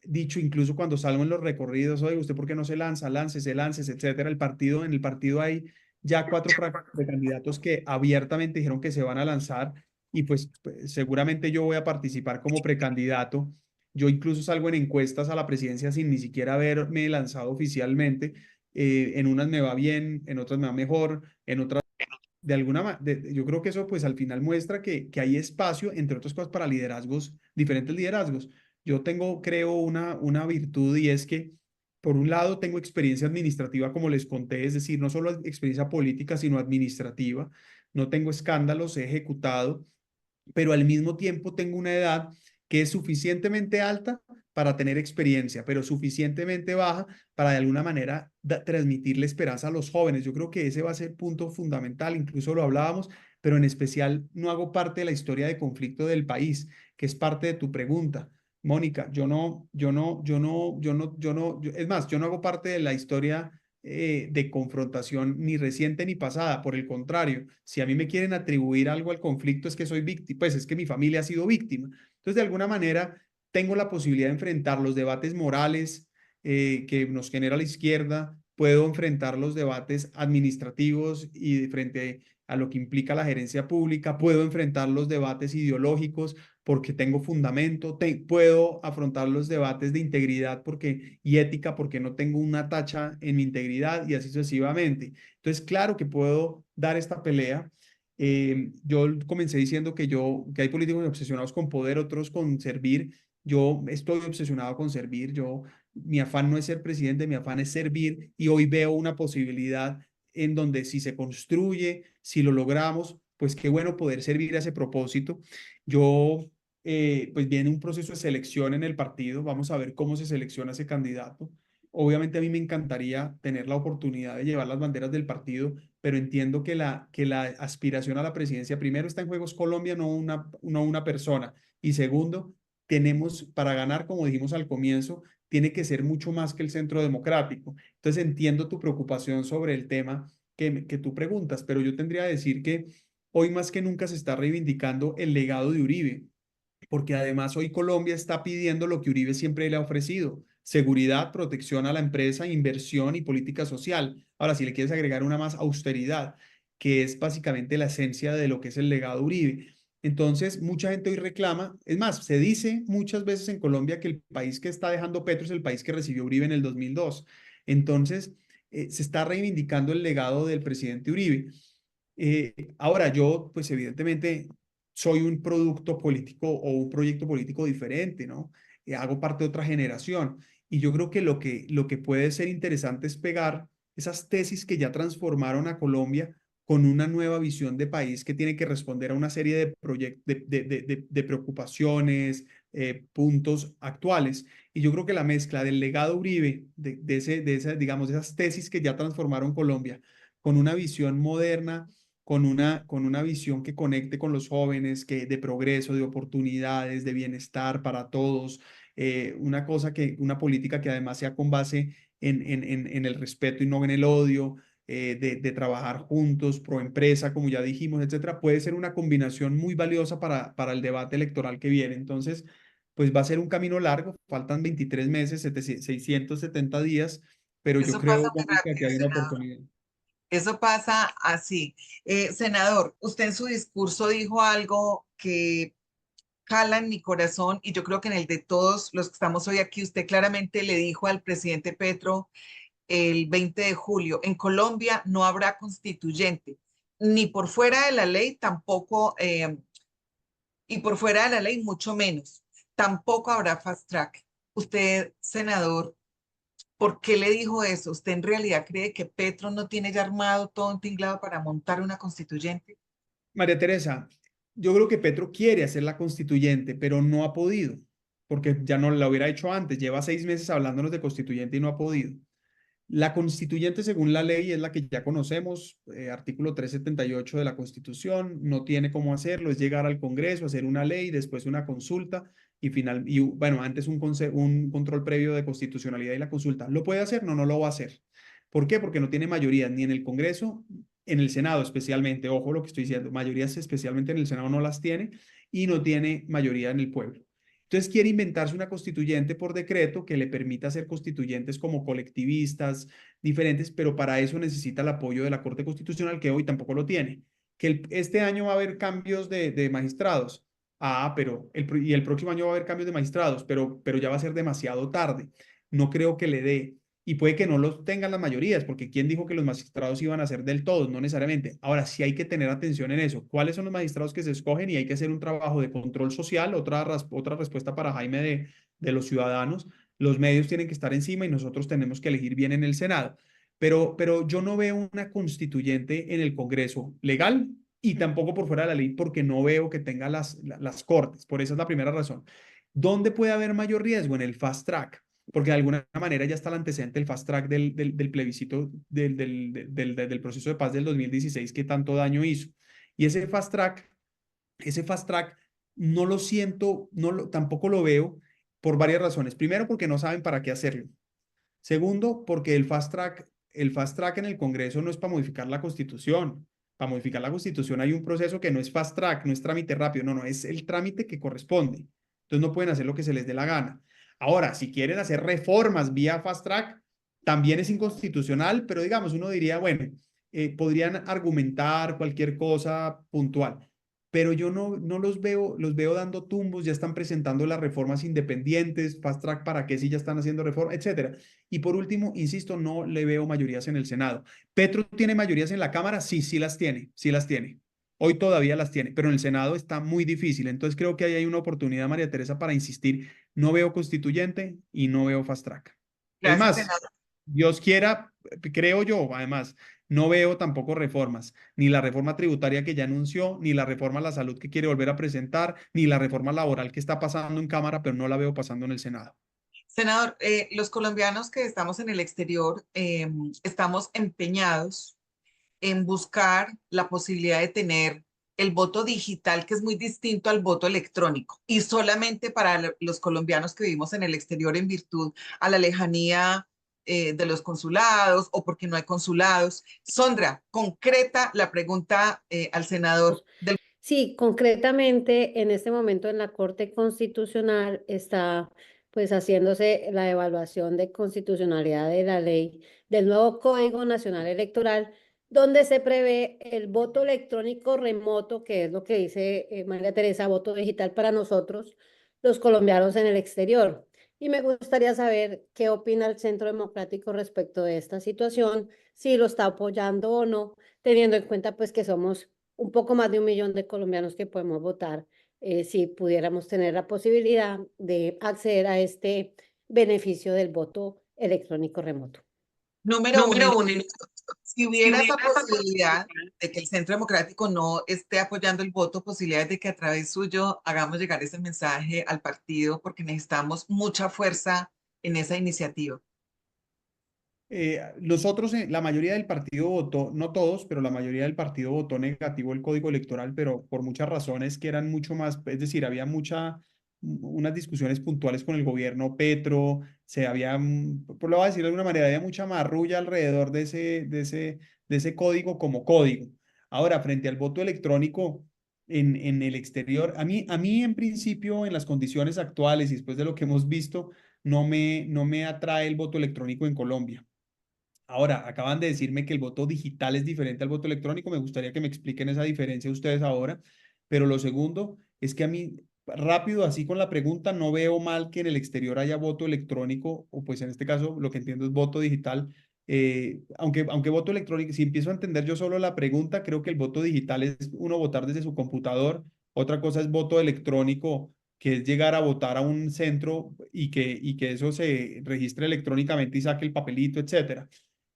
dicho, incluso cuando salgo en los recorridos: oye, ¿usted por qué no se lanza? Láncese, etcétera. En el partido hay ya 4 precandidatos que abiertamente dijeron que se van a lanzar, y pues seguramente yo voy a participar como precandidato. Yo incluso salgo en encuestas a la presidencia sin ni siquiera haberme lanzado oficialmente. En unas me va bien, en otras me va mejor, en otras de alguna manera, yo creo que eso pues al final muestra que hay espacio, entre otras cosas, para liderazgos, diferentes liderazgos. Yo tengo, creo, una virtud, y es que, por un lado, tengo experiencia administrativa, como les conté, es decir, no solo experiencia política, sino administrativa. No tengo escándalos, he ejecutado, pero al mismo tiempo tengo una edad que es suficientemente alta para tener experiencia, pero suficientemente baja para de alguna manera transmitirle esperanza a los jóvenes. Yo creo que ese va a ser punto fundamental, incluso lo hablábamos, pero en especial no hago parte de la historia de conflicto del país, que es parte de tu pregunta. Mónica, es más, yo no hago parte de la historia de confrontación ni reciente ni pasada. Por el contrario, si a mí me quieren atribuir algo al conflicto, es que soy víctima, pues es que mi familia ha sido víctima. Entonces, de alguna manera, tengo la posibilidad de enfrentar los debates morales que nos genera la izquierda. Puedo enfrentar los debates administrativos y frente a lo que implica la gerencia pública. Puedo enfrentar los debates ideológicos porque tengo fundamento. Puedo afrontar los debates de integridad y ética, porque no tengo una tacha en mi integridad, y así sucesivamente. Entonces, claro que puedo dar esta pelea. Yo comencé diciendo que hay políticos obsesionados con poder, otros con servir. Yo estoy obsesionado con servir. Mi afán no es ser presidente, mi afán es servir, y hoy veo una posibilidad en donde, si se construye, si lo logramos, pues qué bueno poder servir a ese propósito. Pues viene un proceso de selección en el partido. Vamos a ver cómo se selecciona ese candidato. Obviamente a mí me encantaría tener la oportunidad de llevar las banderas del partido, pero entiendo que la aspiración a la presidencia, primero, está en juegos Colombia, no una persona. Y segundo, para ganar, como dijimos al comienzo, tiene que ser mucho más que el centro democrático. Entonces entiendo tu preocupación sobre el tema que tú preguntas, pero yo tendría que decir que hoy más que nunca se está reivindicando el legado de Uribe, porque además hoy Colombia está pidiendo lo que Uribe siempre le ha ofrecido: seguridad, protección a la empresa, inversión y política social. Ahora, si le quieres agregar una más: austeridad, que es básicamente la esencia de lo que es el legado Uribe. Entonces, mucha gente hoy reclama, es más, se dice muchas veces en Colombia que el país que está dejando Petro es el país que recibió Uribe en el 2002. Entonces, se está reivindicando el legado del presidente Uribe. Ahora, yo, pues evidentemente, soy un producto político o un proyecto político diferente, ¿no? Hago parte de otra generación, y yo creo que lo que puede ser interesante es pegar esas tesis que ya transformaron a Colombia con una nueva visión de país que tiene que responder a una serie de preocupaciones, puntos actuales. Y yo creo que la mezcla del legado Uribe, digamos, de esas tesis que ya transformaron Colombia, con una visión moderna, con una visión que conecte con los jóvenes, de progreso, de oportunidades, de bienestar para todos. Una política que además sea con base en el respeto y no en el odio, de trabajar juntos, pro empresa, como ya dijimos, etcétera. Puede ser una combinación muy valiosa para el debate electoral que viene. Entonces, pues va a ser un camino largo. Faltan 23 meses, 670 días, pero yo Eso pasa creo, muy Mónica, que rápido, hay una senador. oportunidad. Eso pasa así. Senador, usted en su discurso dijo algo que cala en mi corazón, y yo creo que en el de todos los que estamos hoy aquí. Usted claramente le dijo al presidente Petro el 20 de julio: en Colombia no habrá constituyente, ni por fuera de la ley tampoco, y por fuera de la ley mucho menos. Tampoco habrá fast track. Usted, senador, ¿Por qué le dijo eso? ¿Usted en realidad cree que Petro no tiene ya armado todo un tinglado para montar una constituyente? María Teresa, yo creo que Petro quiere hacer la constituyente, pero no ha podido, porque ya no la hubiera hecho antes. Lleva 6 meses hablándonos de constituyente y no ha podido. La constituyente, según la ley, es la que ya conocemos, artículo 378 de la Constitución, no tiene cómo hacerlo, es llegar al Congreso, hacer una ley, después una consulta y bueno, antes un control previo de constitucionalidad y la consulta. ¿Lo puede hacer? No, no lo va a hacer. ¿Por qué? Porque no tiene mayoría ni en el Congreso, en el Senado especialmente, ojo lo que estoy diciendo, mayorías especialmente en el Senado no las tiene y no tiene mayoría en el pueblo. Entonces quiere inventarse una constituyente por decreto que le permita ser constituyentes como colectivistas, diferentes, pero para eso necesita el apoyo de la Corte Constitucional, que hoy tampoco lo tiene. Que este año va a haber cambios de magistrados. Ah, y el próximo año va a haber cambios de magistrados, pero ya va a ser demasiado tarde. No creo que le dé. Y puede que no los tengan las mayorías, porque ¿quién dijo que los magistrados iban a ser del todo? No necesariamente. Ahora sí hay que tener atención en eso. ¿Cuáles son los magistrados que se escogen? Y hay que hacer un trabajo de control social. Otra respuesta para Jaime de los ciudadanos. Los medios tienen que estar encima y nosotros tenemos que elegir bien en el Senado. Pero yo no veo una constituyente en el Congreso legal y tampoco por fuera de la ley, porque no veo que tenga las cortes. Por esa es la primera razón. ¿Dónde puede haber mayor riesgo? En el fast track, porque de alguna manera ya está el antecedente del fast track del plebiscito del proceso de paz del 2016 que tanto daño hizo. Y ese fast track no lo siento, tampoco lo veo por varias razones. Primero, porque no saben para qué hacerlo. Segundo, porque el fast track en el Congreso no es para modificar la Constitución. Para modificar la Constitución hay un proceso que no es fast track, no es trámite rápido, no, es el trámite que corresponde. Entonces no pueden hacer lo que se les dé la gana. Ahora, si quieren hacer reformas vía fast track, también es inconstitucional, pero digamos, uno diría, bueno, podrían argumentar cualquier cosa puntual, pero yo no los veo dando tumbos, ya están presentando las reformas independientes, fast track para qué si ya están haciendo reforma, etcétera. Y por último, insisto, no le veo mayorías en el Senado. ¿Petro tiene mayorías en la Cámara? Sí, sí las tiene, sí las tiene. Hoy todavía las tiene, pero en el Senado está muy difícil. Entonces creo que ahí hay una oportunidad, María Teresa, para insistir. No veo constituyente y no veo fast track. Es Gracias, más, senador. Dios quiera, creo yo, además, no veo tampoco reformas, ni la reforma tributaria que ya anunció, ni la reforma a la salud que quiere volver a presentar, ni la reforma laboral que está pasando en Cámara, pero no la veo pasando en el Senado. Senador, los colombianos que estamos en el exterior estamos empeñados en buscar la posibilidad de tener el voto digital, que es muy distinto al voto electrónico, y solamente para los colombianos que vivimos en el exterior en virtud a la lejanía de los consulados o porque no hay consulados. Sondra, concreta la pregunta al senador del... Sí, concretamente en este momento en la Corte Constitucional está pues haciéndose la evaluación de constitucionalidad de la ley del nuevo Código Nacional Electoral, donde se prevé el voto electrónico remoto, que es lo que dice María Teresa, voto digital para nosotros, los colombianos en el exterior. Y me gustaría saber qué opina el Centro Democrático respecto de esta situación, si lo está apoyando o no, teniendo en cuenta pues que somos un poco más de 1 millón de colombianos que podemos votar, si pudiéramos tener la posibilidad de acceder a este beneficio del voto electrónico remoto. Número uno, si hubiera esa posibilidad de que el Centro Democrático no esté apoyando el voto, posibilidades de que a través suyo hagamos llegar ese mensaje al partido, porque necesitamos mucha fuerza en esa iniciativa. Nosotros, la mayoría del partido votó, no todos, pero la mayoría del partido votó negativo el código electoral, pero por muchas razones que eran mucho más, es decir, había unas discusiones puntuales con el gobierno Petro, por lo voy a decir de alguna manera, había mucha marrulla alrededor de ese código como código. Ahora, frente al voto electrónico en el exterior, a mí en principio, en las condiciones actuales y después de lo que hemos visto, no me atrae el voto electrónico en Colombia. Ahora, acaban de decirme que el voto digital es diferente al voto electrónico. Me gustaría que me expliquen esa diferencia ustedes ahora. Pero lo segundo es que a mí, rápido, así con la pregunta, no veo mal que en el exterior haya voto electrónico, o pues en este caso lo que entiendo es voto digital. Aunque voto electrónico, si empiezo a entender yo solo la pregunta, creo que el voto digital es uno votar desde su computador. Otra cosa es voto electrónico que es llegar a votar a un centro y que eso se registre electrónicamente y saque el papelito, etcétera.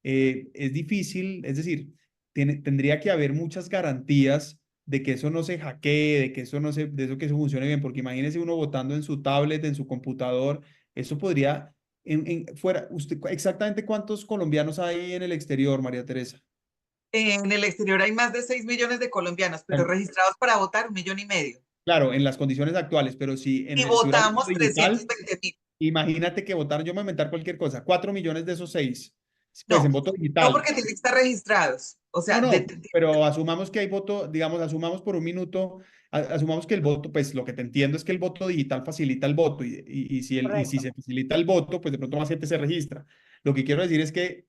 Es difícil, es decir, tendría que haber muchas garantías de que eso no se hackee, de que eso no se, de eso que eso funcione bien, porque imagínese uno votando en su tablet, en su computador, eso podría, fuera, usted, exactamente cuántos colombianos hay en el exterior, María Teresa. En el exterior hay más de 6 millones de colombianos, pero registrados para votar 1,5 millones. Claro, en las condiciones actuales, pero si Y si hubiera voto votamos digital, 320.000. imagínate que votaron, yo me voy a inventar cualquier cosa, 4 millones de esos 6, pues No, en voto no digital. porque tienen que estar registrados. O sea, No, pero asumamos que hay voto, digamos, asumamos por un minuto, asumamos que el voto, pues lo que te entiendo es que el voto digital facilita el voto y si Correcto. se facilita el voto, pues de pronto más gente se registra. Lo que quiero decir es que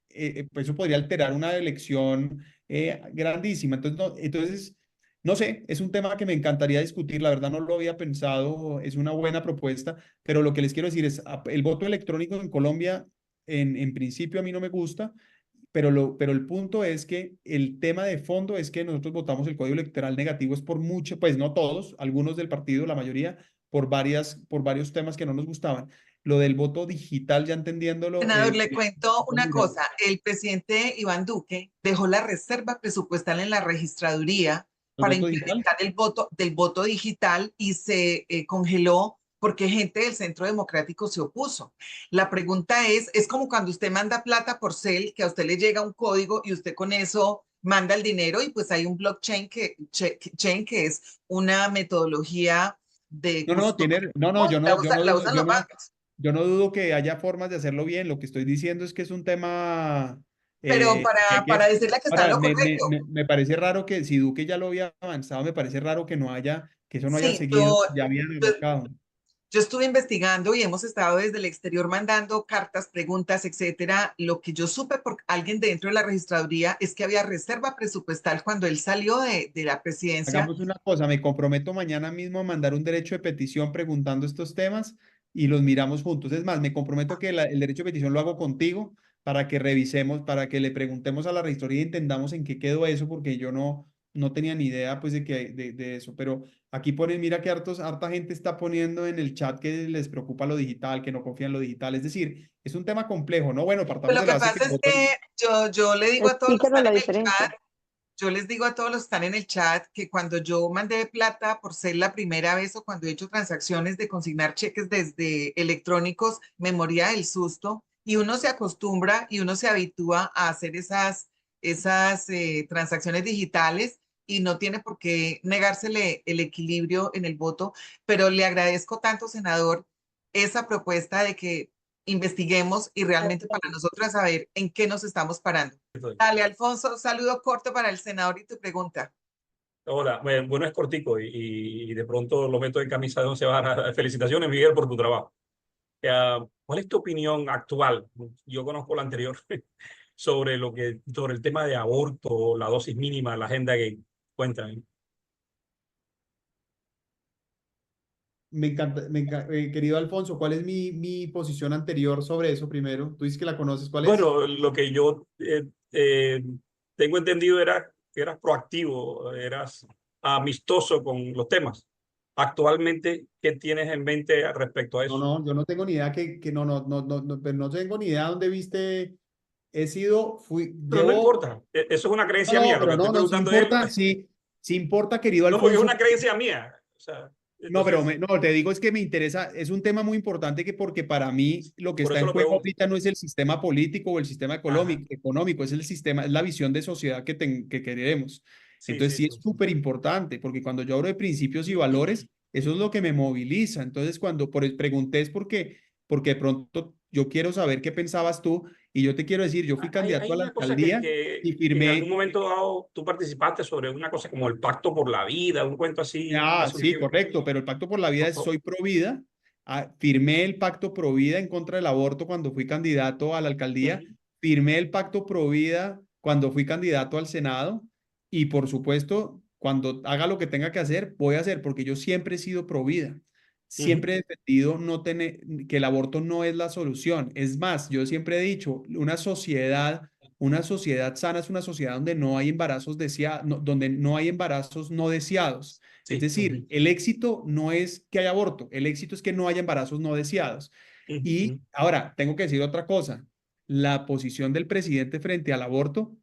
pues eso podría alterar una elección grandísima. Entonces, no sé, es un tema que me encantaría discutir, la verdad no lo había pensado, es una buena propuesta, pero lo que les quiero decir es, el voto electrónico en Colombia, en principio a mí no me gusta. Pero el punto es que el tema de fondo es que nosotros votamos el código electoral negativo es por mucho, pues no todos, algunos del partido, la mayoría, por varios temas que no nos gustaban. Lo del voto digital, ya entendiéndolo. Senador, le cuento una cosa. El presidente Iván Duque dejó la reserva presupuestal en la registraduría ¿El para voto digital? implementar el voto del voto digital y se congeló porque gente del Centro Democrático se opuso. La pregunta es como cuando usted manda plata por Cel, que a usted le llega un código y usted con eso manda el dinero y pues hay un blockchain que es una metodología de custodia. La usan los bancos. Yo no dudo que haya formas de hacerlo bien. Lo que estoy diciendo es que es un tema Pero para decirle que está en ahora, lo correcto. me parece raro que si Duque ya lo había avanzado, me parece raro que que eso no haya Sí, seguido, ya habían arrancado. yo estuve investigando y hemos estado desde el exterior mandando cartas, preguntas, etcétera. Lo que yo supe por alguien dentro de la registraduría es que había reserva presupuestal cuando él salió de la presidencia. Hagamos una cosa, me comprometo mañana mismo a mandar un derecho de petición preguntando estos temas y los miramos juntos. Es más, me comprometo que el derecho de petición lo hago contigo para que revisemos, para que le preguntemos a la registraduría y entendamos en qué quedó eso, porque yo no tenía ni idea pues de eso. Pero aquí ponen, mira que harta gente está poniendo en el chat que les preocupa lo digital, que no confía en lo digital. Es decir, es un tema complejo, ¿no? Bueno, Pues partamos lo de que la base pasa que es que yo le digo a todos los que Explícanos están la en el diferencia. chat, yo les digo a todos los que están en el chat que cuando yo mandé plata por ser la primera vez o cuando he hecho transacciones de consignar cheques desde electrónicos, me moría del susto y uno se acostumbra y uno se habitúa a hacer esas transacciones digitales y no tiene por qué negársele el equilibrio en el voto, pero le agradezco tanto, senador, esa propuesta de que investiguemos y realmente para nosotros saber en qué nos estamos parando. Dale, Alfonso, saludo corto para el senador y tu pregunta. Hola, bueno, es cortico y de pronto lo meto en camisa de once varas. Felicitaciones, Miguel, por tu trabajo. ¿Cuál es tu opinión actual? Yo conozco la anterior sobre sobre el tema de aborto, la dosis mínima, la agenda que cuentan. querido Alfonso, ¿cuál es mi posición anterior sobre eso primero? Tú dices que la conoces, ¿cuál es? Bueno, lo que yo tengo entendido era que eras proactivo, eras amistoso con los temas. Actualmente, ¿qué tienes en mente respecto a eso? No, yo no tengo ni idea pero no tengo ni idea dónde viste, Pero no importa, eso es una creencia mía. Lo que estoy sí preguntando importa, es, sí importa, querido no, porque es Alfonso. una creencia mía. O sea, No, pero entonces, no, te digo es que me interesa, es un tema muy importante porque para mí lo que por está eso en lo juego pregunto. ahorita no es el sistema político o el sistema Ajá. económico, es el sistema, es la visión de sociedad que queremos. Sí, Entonces sí, sí es sí. súper importante, porque cuando yo hablo de principios y valores, eso es lo que me moviliza. Entonces pregunté es porque de pronto yo quiero saber qué pensabas tú y yo te quiero decir, yo fui candidato Hay a la una cosa alcaldía y que en algún firmé. momento dado tú participaste sobre una cosa como el pacto por la vida, un cuento así Ah, hace un sí, tiempo. correcto, pero el Pacto por la Vida es Soy Pro Vida. Firmé el Pacto Pro Vida en contra del aborto cuando fui candidato a la alcaldía. Ujú. Firmé el Pacto Pro Vida cuando fui candidato al Senado. Y por supuesto, cuando haga lo que tenga que hacer, voy a hacer, porque yo siempre he sido pro vida. Ujú. Siempre he defendido que el aborto no es la solución. Es más, yo siempre he dicho, una sociedad, Una sociedad sana es una sociedad donde no hay embarazos donde no hay embarazos no deseados. Sí. Es decir, el éxito no es que haya aborto, el éxito es que no haya embarazos no deseados. Y ahora, tengo que decir otra cosa. La posición del presidente frente al aborto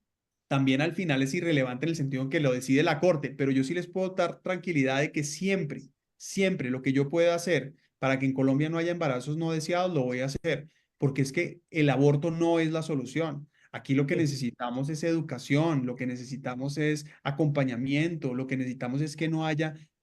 también al final es irrelevante en el sentido en que lo decide la Corte, pero yo sí les puedo dar tranquilidad de que siempre, siempre lo que yo pueda hacer para que en Colombia no haya embarazos no deseados, lo voy a hacer, porque es que el aborto no es la solución. Aquí lo que necesitamos es educación, lo que necesitamos es acompañamiento, lo que necesitamos es que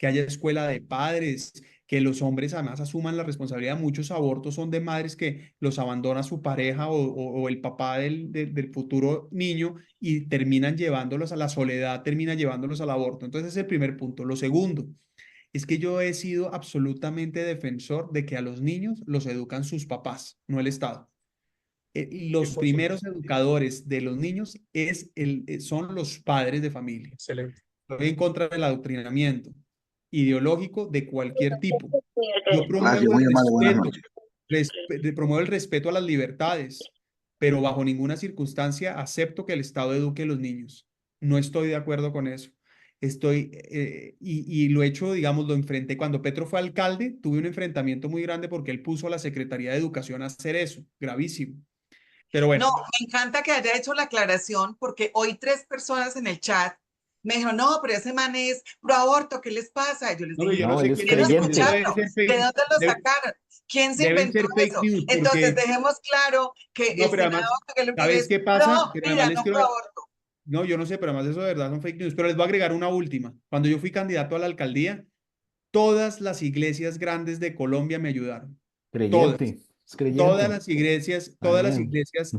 haya escuela de padres, que los hombres además asuman la responsabilidad. Muchos abortos son de madres que los abandona su pareja o el papá del futuro niño y terminan llevándolos a la soledad, termina llevándolos al aborto. Entonces, ese es el primer punto. Lo segundo es que yo he sido absolutamente defensor de que a los niños los educan sus papás, no el Estado. Los primeros educadores de los niños son los padres de familia. Excelente. Estoy en contra del adoctrinamiento ideológico de cualquier tipo. Yo Gracias, muy amable, buenas noches. promuevo el respeto a las libertades, pero bajo ninguna circunstancia acepto que el Estado eduque a los niños. No estoy de acuerdo con eso. Y lo he hecho, digamos, lo enfrenté. Cuando Petro fue alcalde, tuve un enfrentamiento muy grande porque él puso a la Secretaría de Educación a hacer eso. Gravísimo. Pero bueno. No, me encanta que haya hecho la aclaración porque hoy 3 personas en el chat me dijeron, no, pero ese man es pro aborto, ¿qué les pasa? Yo les dije, yo no sé él es quién creyente. ¿De dónde lo sacaron? ¿Quién se Deben inventó ser fake eso? news, Entonces porque... dejemos claro que No, el pero además, senador que lo que ¿sabes es, qué pasa? no, Pero mira, además les no quiero... pro aborto. No, yo no sé, pero además eso de verdad son fake news. Pero les voy a agregar una última. Cuando yo fui candidato a la alcaldía, todas las iglesias grandes de Colombia me ayudaron. Todas. Creyente. Es creyente. Todas las iglesias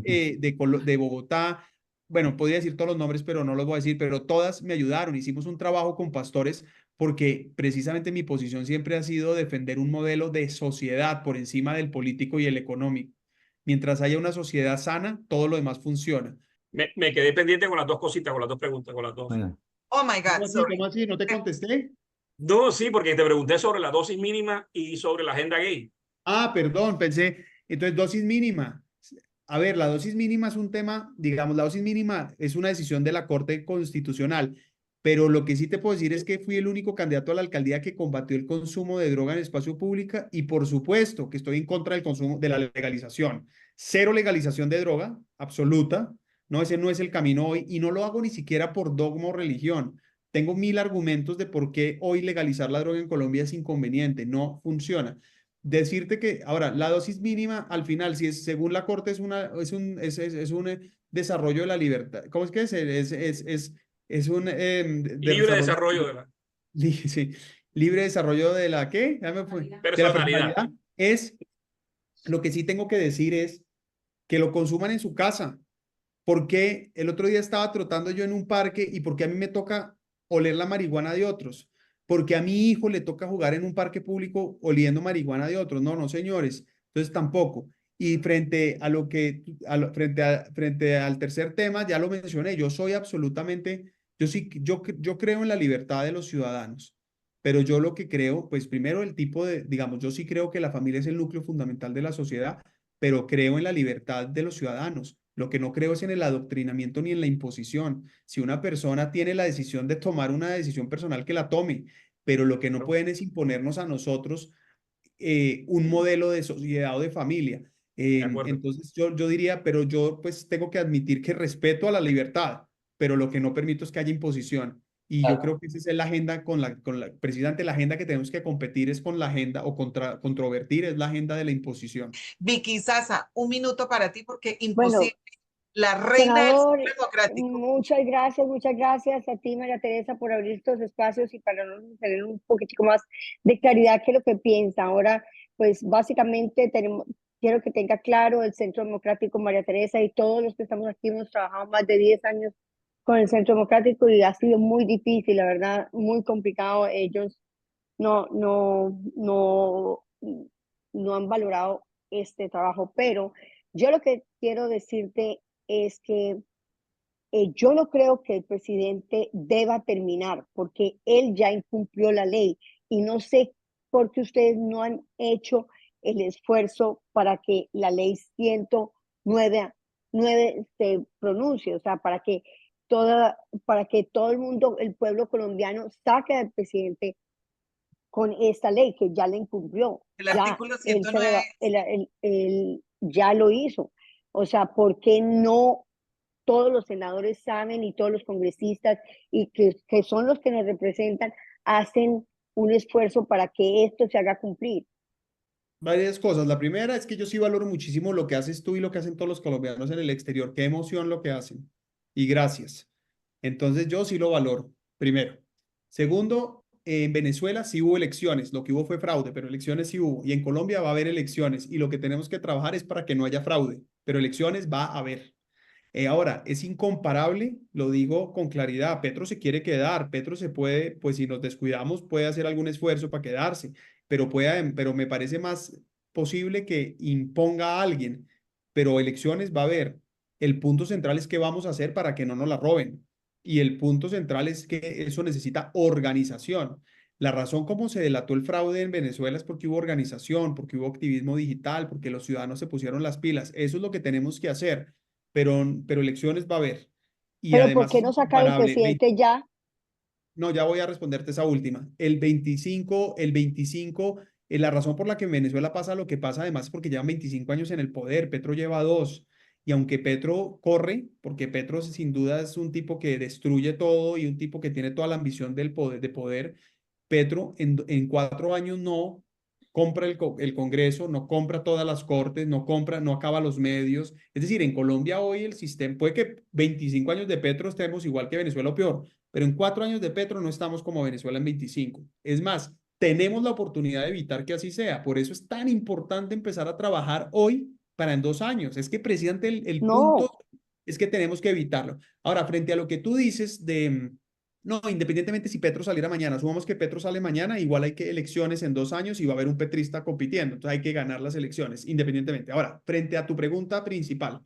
Bien. de Bogotá, bueno, podría decir todos los nombres, pero no los voy a decir, pero todas me ayudaron. Hicimos un trabajo con pastores porque precisamente mi posición siempre ha sido defender un modelo de sociedad por encima del político y el económico. Mientras haya una sociedad sana, todo lo demás funciona. Me quedé pendiente con las dos cositas, con las dos preguntas, con las dos. Bueno. Oh my God, sorry. ¿Cómo así? ¿No te contesté? No, sí, porque te pregunté sobre la dosis mínima y sobre la agenda gay. Ah, perdón, pensé. Entonces, dosis mínima. A ver, la dosis mínima es un tema, digamos, la dosis mínima es una decisión de la Corte Constitucional, pero lo que sí te puedo decir es que fui el único candidato a la alcaldía que combatió el consumo de droga en espacio público y por supuesto que estoy en contra del consumo, de la legalización. Cero legalización de droga, absoluta. No, ese no es el camino hoy y no lo hago ni siquiera por dogma o religión. Tengo 1000 argumentos de por qué hoy legalizar la droga en Colombia es inconveniente, no funciona. Decirte que, ahora, la dosis mínima al final, si es según la Corte, es un desarrollo de la libertad. ¿Cómo es que es? Es un Libre desarrollo de la sí, libre desarrollo de la ¿qué? Ya me fue. De la personalidad. Es, lo que sí tengo que decir es que lo consuman en su casa. Porque el otro día estaba trotando yo en un parque y porque a mí me toca oler la marihuana de otros, porque a mi hijo le toca jugar en un parque público oliendo marihuana de otros. No, no, señores. Entonces tampoco. Y frente a lo que, frente al tercer tema, ya lo mencioné, yo soy absolutamente, yo creo en la libertad de los ciudadanos, pero yo lo que creo, pues primero el tipo de, digamos, yo sí creo que la familia es el núcleo fundamental de la sociedad, pero creo en la libertad de los ciudadanos. Lo que no creo es en el adoctrinamiento ni en la imposición. Si una persona tiene la decisión de tomar una decisión personal, que la tome, pero lo que no pueden es imponernos a nosotros un modelo de sociedad o de familia. Entonces yo diría, pero yo pues tengo que admitir que respeto a la libertad, pero lo que no permito es que haya imposición. Y yo creo que esa es la agenda precisamente la agenda que tenemos que competir es con la agenda o controvertir es la agenda de la imposición. Vicky Sasa, un minuto para ti porque Bueno, imposible. La reina senador, del democrático. muchas gracias a ti, María Teresa, por abrir estos espacios y para nosotros tener un poquitico más de claridad que lo que piensa. Ahora, pues básicamente quiero que tenga claro el Centro Democrático, María Teresa, y todos los que estamos aquí hemos trabajado más de 10 años con el Centro Democrático y ha sido muy difícil, la verdad, muy complicado. Ellos no han valorado este trabajo, pero yo lo que quiero decirte es que yo no creo que el presidente deba terminar porque él ya incumplió la ley y no sé por qué ustedes no han hecho el esfuerzo para que la ley 109 9 se pronuncie, o sea, para que todo el mundo, el pueblo colombiano, saque al presidente con esta ley que ya la incumplió. El Ya artículo él, 109, él ya lo hizo. O sea, ¿por qué no todos los senadores saben y todos los congresistas y que son los que nos representan hacen un esfuerzo para que esto se haga cumplir? Varias cosas. La primera es que yo sí valoro muchísimo lo que haces tú y lo que hacen todos los colombianos en el exterior. Qué emoción lo que hacen. Y gracias. Entonces yo sí lo valoro, primero. Segundo, en Venezuela sí hubo elecciones. Lo que hubo fue fraude, pero elecciones sí hubo. Y en Colombia va a haber elecciones. Y lo que tenemos que trabajar es para que no haya fraude. Pero elecciones va a haber. Ahora, es incomparable, lo digo con claridad, Petro se quiere quedar, Petro se puede, pues si nos descuidamos, puede hacer algún esfuerzo para quedarse, pero me parece más posible que imponga a alguien, pero elecciones va a haber. El punto central es qué vamos a hacer para que no nos la roben. Y el punto central es que eso necesita organización. La razón como se delató el fraude en Venezuela es porque hubo organización, porque hubo activismo digital, porque los ciudadanos se pusieron las pilas. Eso es lo que tenemos que hacer, pero elecciones va a haber. Y Pero ¿por además qué es no sacar al incomparable. presidente ya? No, ya voy a responderte esa última. El 25, la razón por la que en Venezuela pasa lo que pasa además es porque llevan 25 años en el poder, Petro lleva 2. Y aunque Petro corre, porque Petro sin duda es un tipo que destruye todo y un tipo que tiene toda la ambición del poder, de poder, Petro en 4 años no compra el Congreso, no compra todas las cortes, no acaba los medios. Es decir, en Colombia hoy el sistema, puede que 25 años de Petro estemos igual que Venezuela o peor, pero en 4 años de Petro no estamos como Venezuela en 25. Es más, tenemos la oportunidad de evitar que así sea. Por eso es tan importante empezar a trabajar hoy para en 2 años. Es que, presidente, el punto No, es que tenemos que evitarlo. Ahora, frente a lo que tú dices de no, independientemente si Petro saliera mañana, sumamos que Petro sale mañana, igual hay que elecciones en 2 años y va a haber un petrista compitiendo, entonces hay que ganar las elecciones, independientemente. Ahora, frente a tu pregunta principal,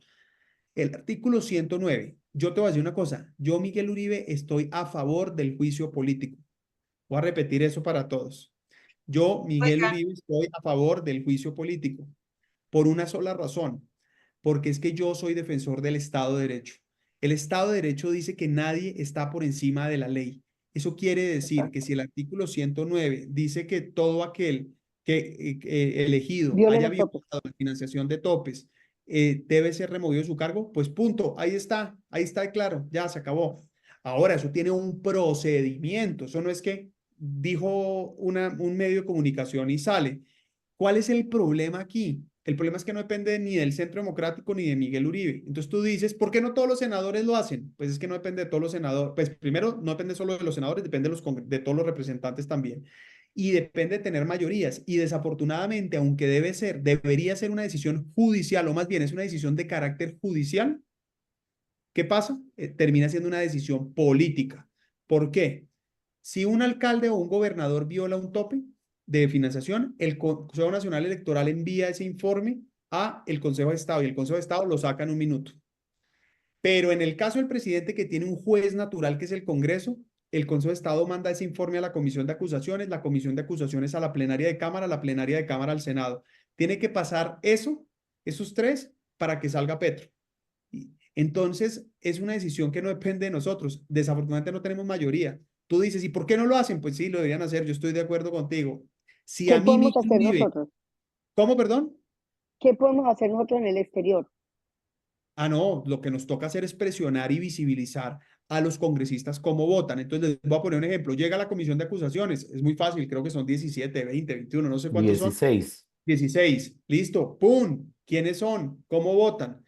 el artículo 109, yo te voy a decir una cosa, yo, Miguel Uribe, estoy a favor del juicio político. Voy a repetir eso para todos. Yo, Miguel oiga, Uribe, estoy a favor del juicio político por una sola razón, porque es que yo soy defensor del Estado de Derecho. El Estado de Derecho dice que nadie está por encima de la ley. Eso quiere decir que si el artículo 109 dice que todo aquel que elegido violen haya los topes. violado la financiación de topes debe ser removido de su cargo, pues punto, ahí está claro, ya se acabó. Ahora, eso tiene un procedimiento, eso no es que dijo un medio de comunicación y sale. ¿Cuál es el problema aquí? El problema es que no depende ni del Centro Democrático ni de Miguel Uribe. Entonces tú dices, ¿por qué no todos los senadores lo hacen? Pues es que no depende de todos los senadores. Pues primero, no depende solo de los senadores, depende de todos los representantes también. Y depende de tener mayorías. Y desafortunadamente, aunque debería ser una decisión judicial, o más bien es una decisión de carácter judicial, ¿qué pasa? Termina siendo una decisión política. ¿Por qué? Si un alcalde o un gobernador viola un tope de financiación, el Consejo Nacional Electoral envía ese informe a el Consejo de Estado y el Consejo de Estado lo saca en un minuto. Pero en el caso del presidente que tiene un juez natural que es el Congreso, el Consejo de Estado manda ese informe a la Comisión de Acusaciones, la Comisión de Acusaciones a la plenaria de Cámara, la plenaria de Cámara al Senado. Tiene que pasar esos 3 para que salga Petro. Entonces, es una decisión que no depende de nosotros. Desafortunadamente no tenemos mayoría. Tú dices, ¿y por qué no lo hacen? Pues sí, lo deberían hacer. Yo estoy de acuerdo contigo. Si ¿Qué a mí podemos Miguel hacer Uribe, nosotros? ¿cómo, perdón? ¿Qué podemos hacer nosotros en el exterior? Ah, no, lo que nos toca hacer es presionar y visibilizar a los congresistas cómo votan. Entonces, les voy a poner un ejemplo. Llega la comisión de acusaciones. Es muy fácil, creo que son 17, 20, 21, no sé cuántos son. 16. 16. Listo. ¡Pum! ¿Quiénes son? ¿Cómo votan?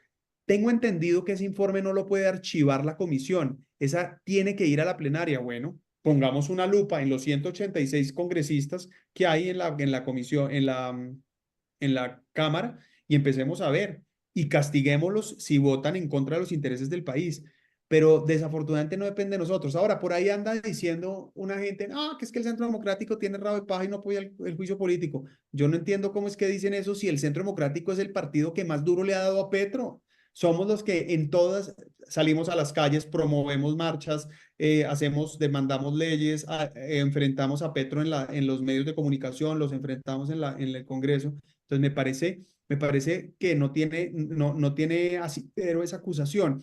Tengo entendido que ese informe no lo puede archivar la comisión. Esa tiene que ir a la plenaria. Bueno, pongamos una lupa en los 186 congresistas que hay en la comisión, en la Cámara y empecemos a ver y castiguémoslos si votan en contra de los intereses del país. Pero desafortunadamente no depende de nosotros. Ahora, por ahí anda diciendo una gente, no, que es que el Centro Democrático tiene rabo de paja y no apoya el juicio político. Yo no entiendo cómo es que dicen eso si el Centro Democrático es el partido que más duro le ha dado a Petro. Somos los que en todas salimos a las calles, promovemos marchas, demandamos leyes, enfrentamos a Petro en los medios de comunicación, los enfrentamos en el Congreso. Entonces me parece Me parece que no tiene asidero esa acusación.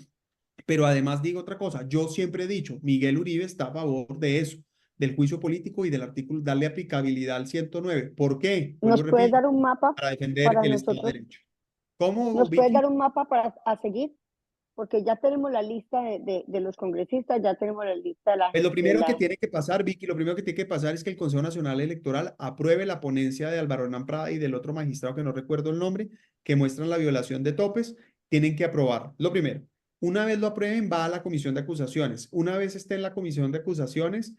Pero además digo otra cosa, yo siempre he dicho, Miguel Uribe está a favor de eso, del juicio político y del artículo, darle aplicabilidad al 109. ¿Por qué? Vuelvo ¿Nos a puedes repetir, dar un mapa para defender para el Estado de nosotros? Derecho. ¿Cómo, ¿Nos puedes Vicky? dar un mapa para a seguir? Porque ya tenemos la lista de los congresistas, ya tenemos la lista de Pues lo de primero que la... tiene que pasar, Vicky, lo primero que tiene que pasar es que el Consejo Nacional Electoral apruebe la ponencia de Álvaro Hernán Prada y del otro magistrado que no recuerdo el nombre, que muestran la violación de topes, tienen que aprobar. Lo primero, una vez lo aprueben, va a la comisión de acusaciones. Una vez esté en la comisión de acusaciones,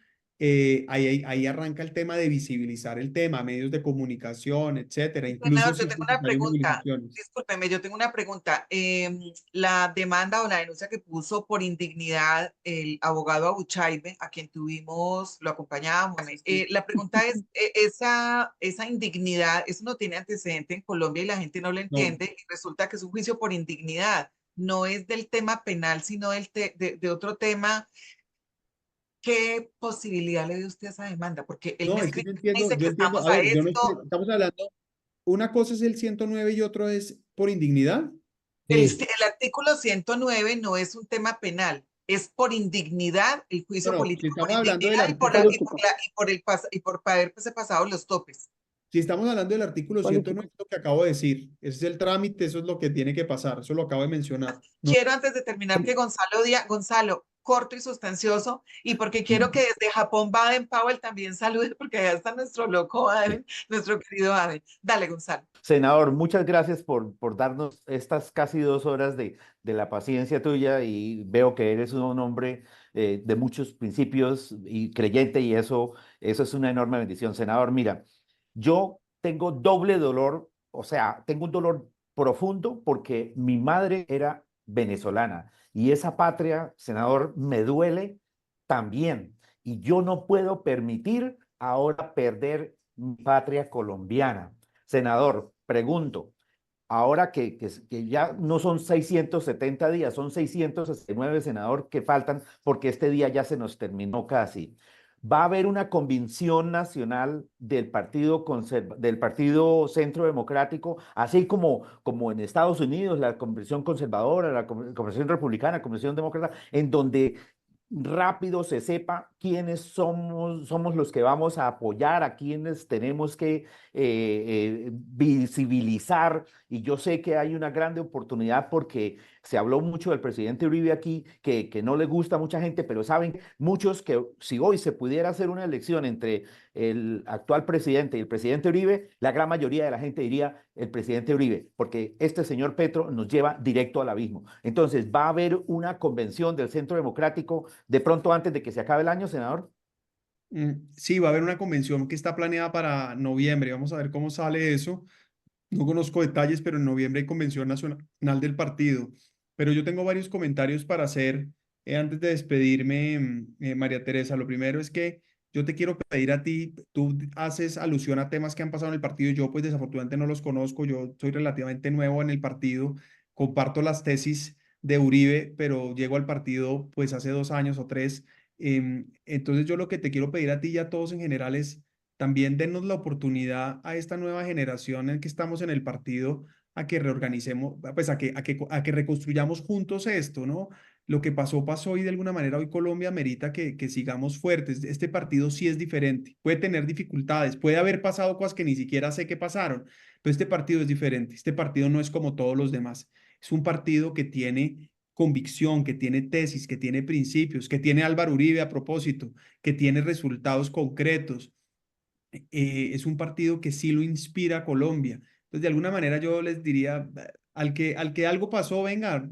ahí arranca el tema de visibilizar el tema, medios de comunicación, etcétera, incluso Senador, si yo es tengo una necesario pregunta. movilizaciones. Discúlpeme, yo tengo una pregunta. La demanda o la denuncia que puso por indignidad el abogado Abuchaibe, a quien tuvimos, lo acompañábamos. La pregunta es, esa indignidad, eso no tiene antecedente en Colombia y la gente no lo No, entiende y resulta que es un juicio por indignidad. No es del tema penal, sino de otro tema. ¿Qué posibilidad le dio usted a esa demanda? Porque él me no, es que escribe, me dice yo que entiendo, estamos a a ver, yo no esto. estoy, estamos hablando, una cosa es el 109 y otro es por indignidad. Sí. El artículo 109 no es un tema penal, es por indignidad, el No, juicio no, si político por estamos hablando del indignidad artículo, y por haberse pasado los topes. si estamos hablando del artículo Político. 109, es lo que acabo de decir, ese es el trámite, eso es lo que tiene que pasar, eso lo acabo de mencionar. No, Quiero antes de terminar que Gonzalo diga, Gonzalo, corto y sustancioso, y porque quiero que desde Japón Baden Powell también salude, porque allá está nuestro loco Baden, nuestro querido Baden. Dale, Gonzalo. Senador, muchas gracias por darnos estas casi 2 horas de la paciencia tuya y veo que eres un hombre de muchos principios y creyente y eso es una enorme bendición. Senador, mira, yo tengo doble dolor, o sea, tengo un dolor profundo porque mi madre era venezolana y esa patria, senador, me duele también y yo no puedo permitir ahora perder mi patria colombiana. Senador, pregunto, ahora que ya no son 670 días, son 669, senador, que faltan porque este día ya se nos terminó casi. Va a haber una convención nacional del Partido Centro Democrático, así como en Estados Unidos, la Convención Conservadora, la Convención Republicana, la Convención Demócrata, en donde rápido se sepa quiénes somos los que vamos a apoyar, a quienes tenemos que visibilizar. Y yo sé que hay una grande oportunidad porque se habló mucho del presidente Uribe aquí, que no le gusta a mucha gente, pero saben muchos que si hoy se pudiera hacer una elección entre el actual presidente y el presidente Uribe, la gran mayoría de la gente diría el presidente Uribe, porque este señor Petro nos lleva directo al abismo. Entonces, ¿va a haber una convención del Centro Democrático de pronto antes de que se acabe el año, senador? Sí, va a haber una convención que está planeada para noviembre, vamos a ver cómo sale eso. No conozco detalles, pero en noviembre hay convención nacional del partido. Pero yo tengo varios comentarios para hacer antes de despedirme, María Teresa. Lo primero es que yo te quiero pedir a ti, tú haces alusión a temas que han pasado en el partido. Yo pues desafortunadamente no los conozco, yo soy relativamente nuevo en el partido, comparto las tesis de Uribe, pero llego al partido pues hace 2 años o 3. Entonces yo lo que te quiero pedir a ti y a todos en general es también denos la oportunidad a esta nueva generación en que estamos en el partido a que reorganicemos, pues a que reconstruyamos juntos esto, ¿no? Lo que pasó, pasó y de alguna manera hoy Colombia merita que sigamos fuertes. Este partido sí es diferente, puede tener dificultades, puede haber pasado cosas que ni siquiera sé qué pasaron, pero este partido es diferente. Este partido no es como todos los demás. Es un partido que tiene convicción, que tiene tesis, que tiene principios, que tiene Álvaro Uribe a propósito, que tiene resultados concretos. Es un partido que sí lo inspira a Colombia. Entonces, de alguna manera yo les diría, al que algo pasó, venga,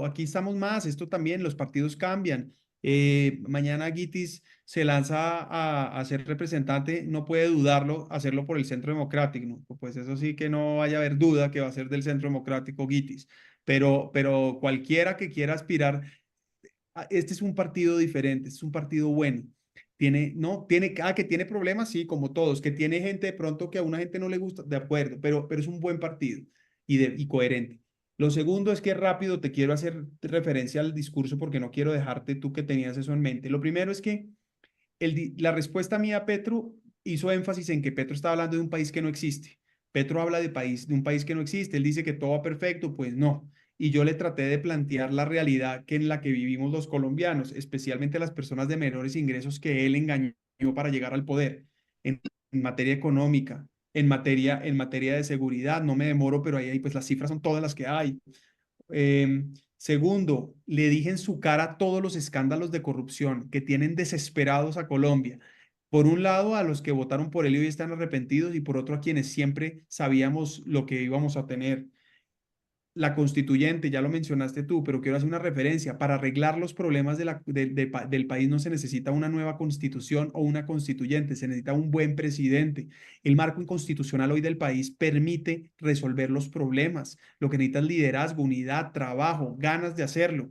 aquí estamos más, esto también, los partidos cambian. Mañana Gitis se lanza a ser representante, no puede dudarlo, hacerlo por el Centro Democrático, ¿no? Pues eso sí que no vaya a haber duda que va a ser del Centro Democrático Gitis, pero cualquiera que quiera aspirar, este es un partido diferente, es un partido bueno. Que tiene problemas, sí, como todos, que tiene gente de pronto que a una gente no le gusta, de acuerdo, pero es un buen partido y coherente. Lo segundo es que rápido te quiero hacer referencia al discurso porque no quiero dejarte tú que tenías eso en mente. Lo primero es que la respuesta mía a Petro hizo énfasis en que Petro estaba hablando de un país que no existe. Petro habla de un país que no existe, él dice que todo va perfecto, pues no. Y yo le traté de plantear la realidad en la que vivimos los colombianos, especialmente las personas de menores ingresos que él engañó para llegar al poder en materia económica, en materia de seguridad. No me demoro, pero ahí pues las cifras son todas las que hay. Segundo, le dije en su cara todos los escándalos de corrupción que tienen desesperados a Colombia. Por un lado, a los que votaron por él y hoy están arrepentidos, y por otro, a quienes siempre sabíamos lo que íbamos a tener. La constituyente, ya lo mencionaste tú, pero quiero hacer una referencia. Para arreglar los problemas del país no se necesita una nueva constitución o una constituyente, se necesita un buen presidente. El marco constitucional hoy del país permite resolver los problemas. Lo que necesita es liderazgo, unidad, trabajo, ganas de hacerlo.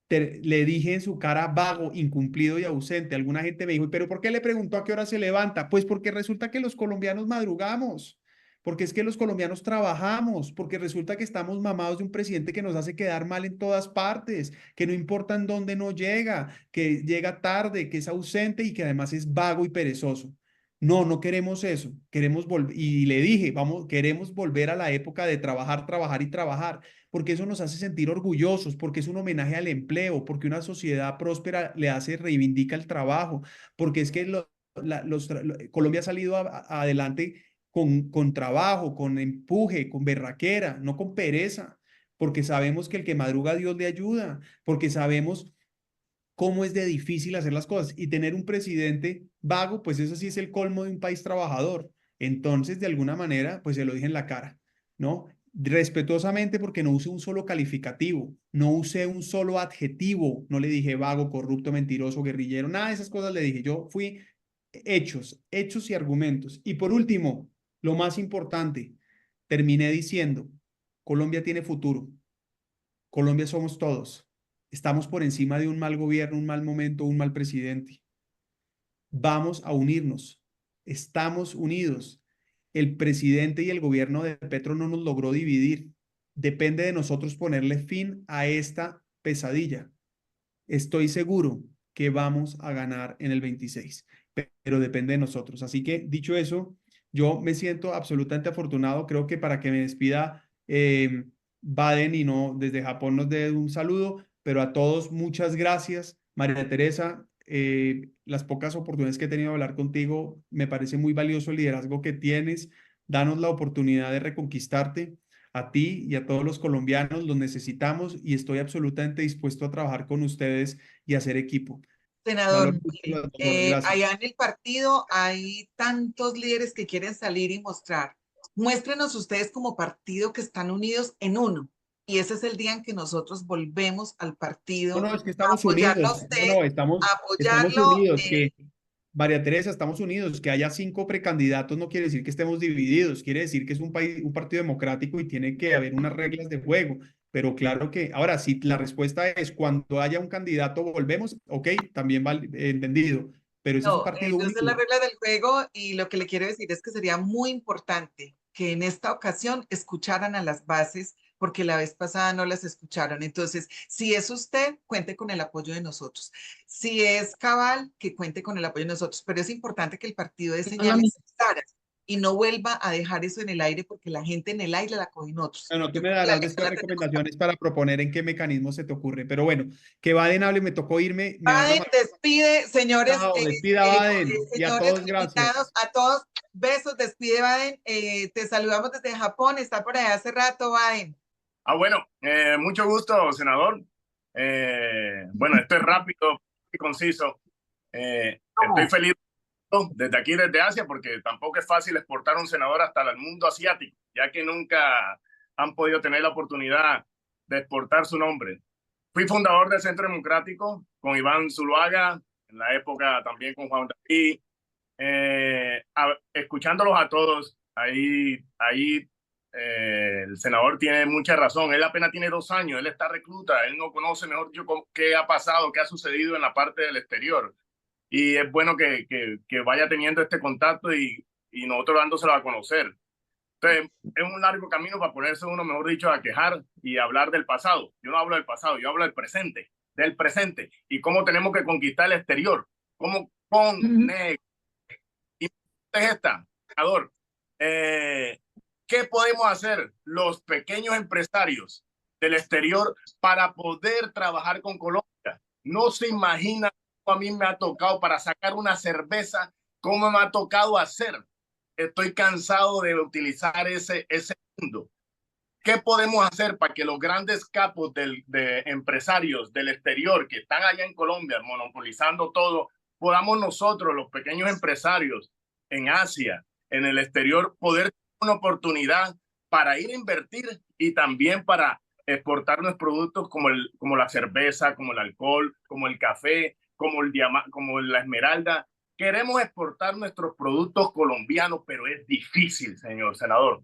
Le dije en su cara vago, incumplido y ausente. Alguna gente me dijo, ¿pero por qué le preguntó a qué hora se levanta? Pues porque resulta que los colombianos madrugamos, porque es que los colombianos trabajamos, porque resulta que estamos mamados de un presidente que nos hace quedar mal en todas partes, que no importa en dónde no llega, que llega tarde, que es ausente y que además es vago y perezoso. No, no queremos eso. Queremos volver, y le dije, queremos volver a la época de trabajar, trabajar y trabajar, porque eso nos hace sentir orgullosos, porque es un homenaje al empleo, porque una sociedad próspera reivindica el trabajo, porque es que Colombia ha salido adelante con trabajo, con empuje, con berraquera, no con pereza, porque sabemos que el que madruga Dios le ayuda, porque sabemos cómo es de difícil hacer las cosas, y tener un presidente vago, pues eso sí es el colmo de un país trabajador. Entonces, de alguna manera, pues se lo dije en la cara, ¿no? Respetuosamente, porque no usé un solo calificativo, no usé un solo adjetivo, no le dije vago, corrupto, mentiroso, guerrillero, nada de esas cosas le dije. Yo fui hechos y argumentos. Y por último, lo más importante, terminé diciendo, Colombia tiene futuro, Colombia somos todos. Estamos por encima de un mal gobierno, un mal momento, un mal presidente. Vamos a unirnos. Estamos unidos. El presidente y el gobierno de Petro no nos logró dividir. Depende de nosotros ponerle fin a esta pesadilla. Estoy seguro que vamos a ganar en el 26, pero depende de nosotros. Así que, dicho eso, yo me siento absolutamente afortunado. Creo que para que me despida Baden y no desde Japón nos dé un saludo, pero a todos muchas gracias. María Teresa, las pocas oportunidades que he tenido de hablar contigo, me parece muy valioso el liderazgo que tienes. Danos la oportunidad de reconquistarte. A ti y a todos los colombianos los necesitamos y estoy absolutamente dispuesto a trabajar con ustedes y hacer equipo. Senador, Gracias. allá en el partido hay tantos líderes que quieren salir y mostrar. Muéstrenos ustedes como partido que están unidos en uno. Y ese es el día en que nosotros volvemos al partido No, es que a estamos apoyarlo a unidos. usted, Estamos a apoyarlo. unidos. María Teresa, estamos unidos. Que haya 5 precandidatos no quiere decir que estemos divididos, quiere decir que es un partido democrático y tiene que haber unas reglas de juego. Pero claro que, ahora, si la respuesta es cuando haya un candidato volvemos, ok, también va entendido. Pero ese es un No, partido esa es la unido. regla del juego y lo que le quiero decir es que sería muy importante que en esta ocasión escucharan a las bases porque la vez pasada no las escucharon. Entonces, si es usted, cuente con el apoyo de nosotros. Si es Cabal, que cuente con el apoyo de nosotros. Pero es importante que el partido dé señales claras y no vuelva a dejar eso en el aire porque la gente en el aire la cogen otros. Bueno, tú Yo me creo que darás la después tenemos recomendaciones para proponer en qué mecanismo se te ocurre. Pero bueno, que Baden hable, me tocó irme. Me van a Baden despide, señores, Chao, despida Baden. Y a señores todos, gracias. invitados, a todos, besos, despide Baden. Te saludamos desde Japón, está por allá hace rato, Baden. Bueno, mucho gusto, senador. Bueno, esto es rápido y conciso. Estoy feliz desde aquí, desde Asia, porque tampoco es fácil exportar un senador hasta el mundo asiático, ya que nunca han podido tener la oportunidad de exportar su nombre. Fui fundador del Centro Democrático con Iván Zuluaga, en la época también con Juan David. Escuchándolos a todos, ahí el senador tiene mucha razón. Él apenas tiene 2 años, él está recluta, él no conoce, mejor dicho, qué ha pasado, qué ha sucedido en la parte del exterior. Y es bueno que vaya teniendo este contacto y nosotros dándoselo a conocer. Entonces, es un largo camino para ponerse uno, mejor dicho, a quejar y hablar del pasado. Yo no hablo del pasado, yo hablo del presente y cómo tenemos que conquistar el exterior. Cómo con es esta, senador. ¿Qué podemos hacer los pequeños empresarios del exterior para poder trabajar con Colombia? No se imagina cómo a mí me ha tocado para sacar una cerveza, cómo me ha tocado hacer. Estoy cansado de utilizar ese mundo. ¿Qué podemos hacer para que los grandes capos de empresarios del exterior que están allá en Colombia monopolizando todo, podamos nosotros, los pequeños empresarios en Asia, en el exterior, poder tener una oportunidad para ir a invertir y también para exportar nuestros productos como la cerveza, como el alcohol, como el café, como la esmeralda? Queremos exportar nuestros productos colombianos, pero es difícil, señor senador.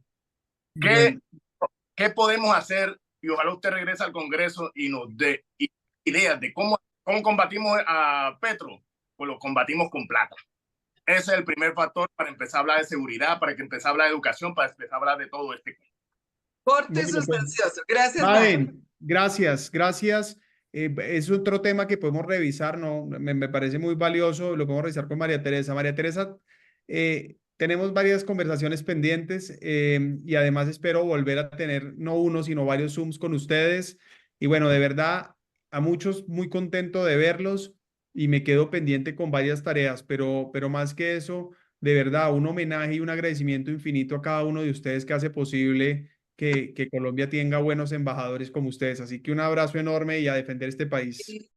¿Qué podemos hacer? Y ojalá usted regrese al Congreso y nos dé ideas de cómo combatimos a Petro. Pues lo combatimos con plata. Ese es el primer factor para empezar a hablar de seguridad, para que empezar a hablar de educación, para empezar a hablar de todo este. Corte sustancioso. Gracias, Baden, gracias. Es otro tema que podemos revisar, ¿no? Me parece muy valioso, lo podemos revisar con María Teresa. María Teresa, tenemos varias conversaciones pendientes y además espero volver a tener no uno, sino varios Zooms con ustedes. Y bueno, de verdad, a muchos muy contento de verlos y me quedo pendiente con varias tareas, pero más que eso, de verdad, un homenaje y un agradecimiento infinito a cada uno de ustedes que hace posible que Colombia tenga buenos embajadores como ustedes. Así que un abrazo enorme y a defender este país.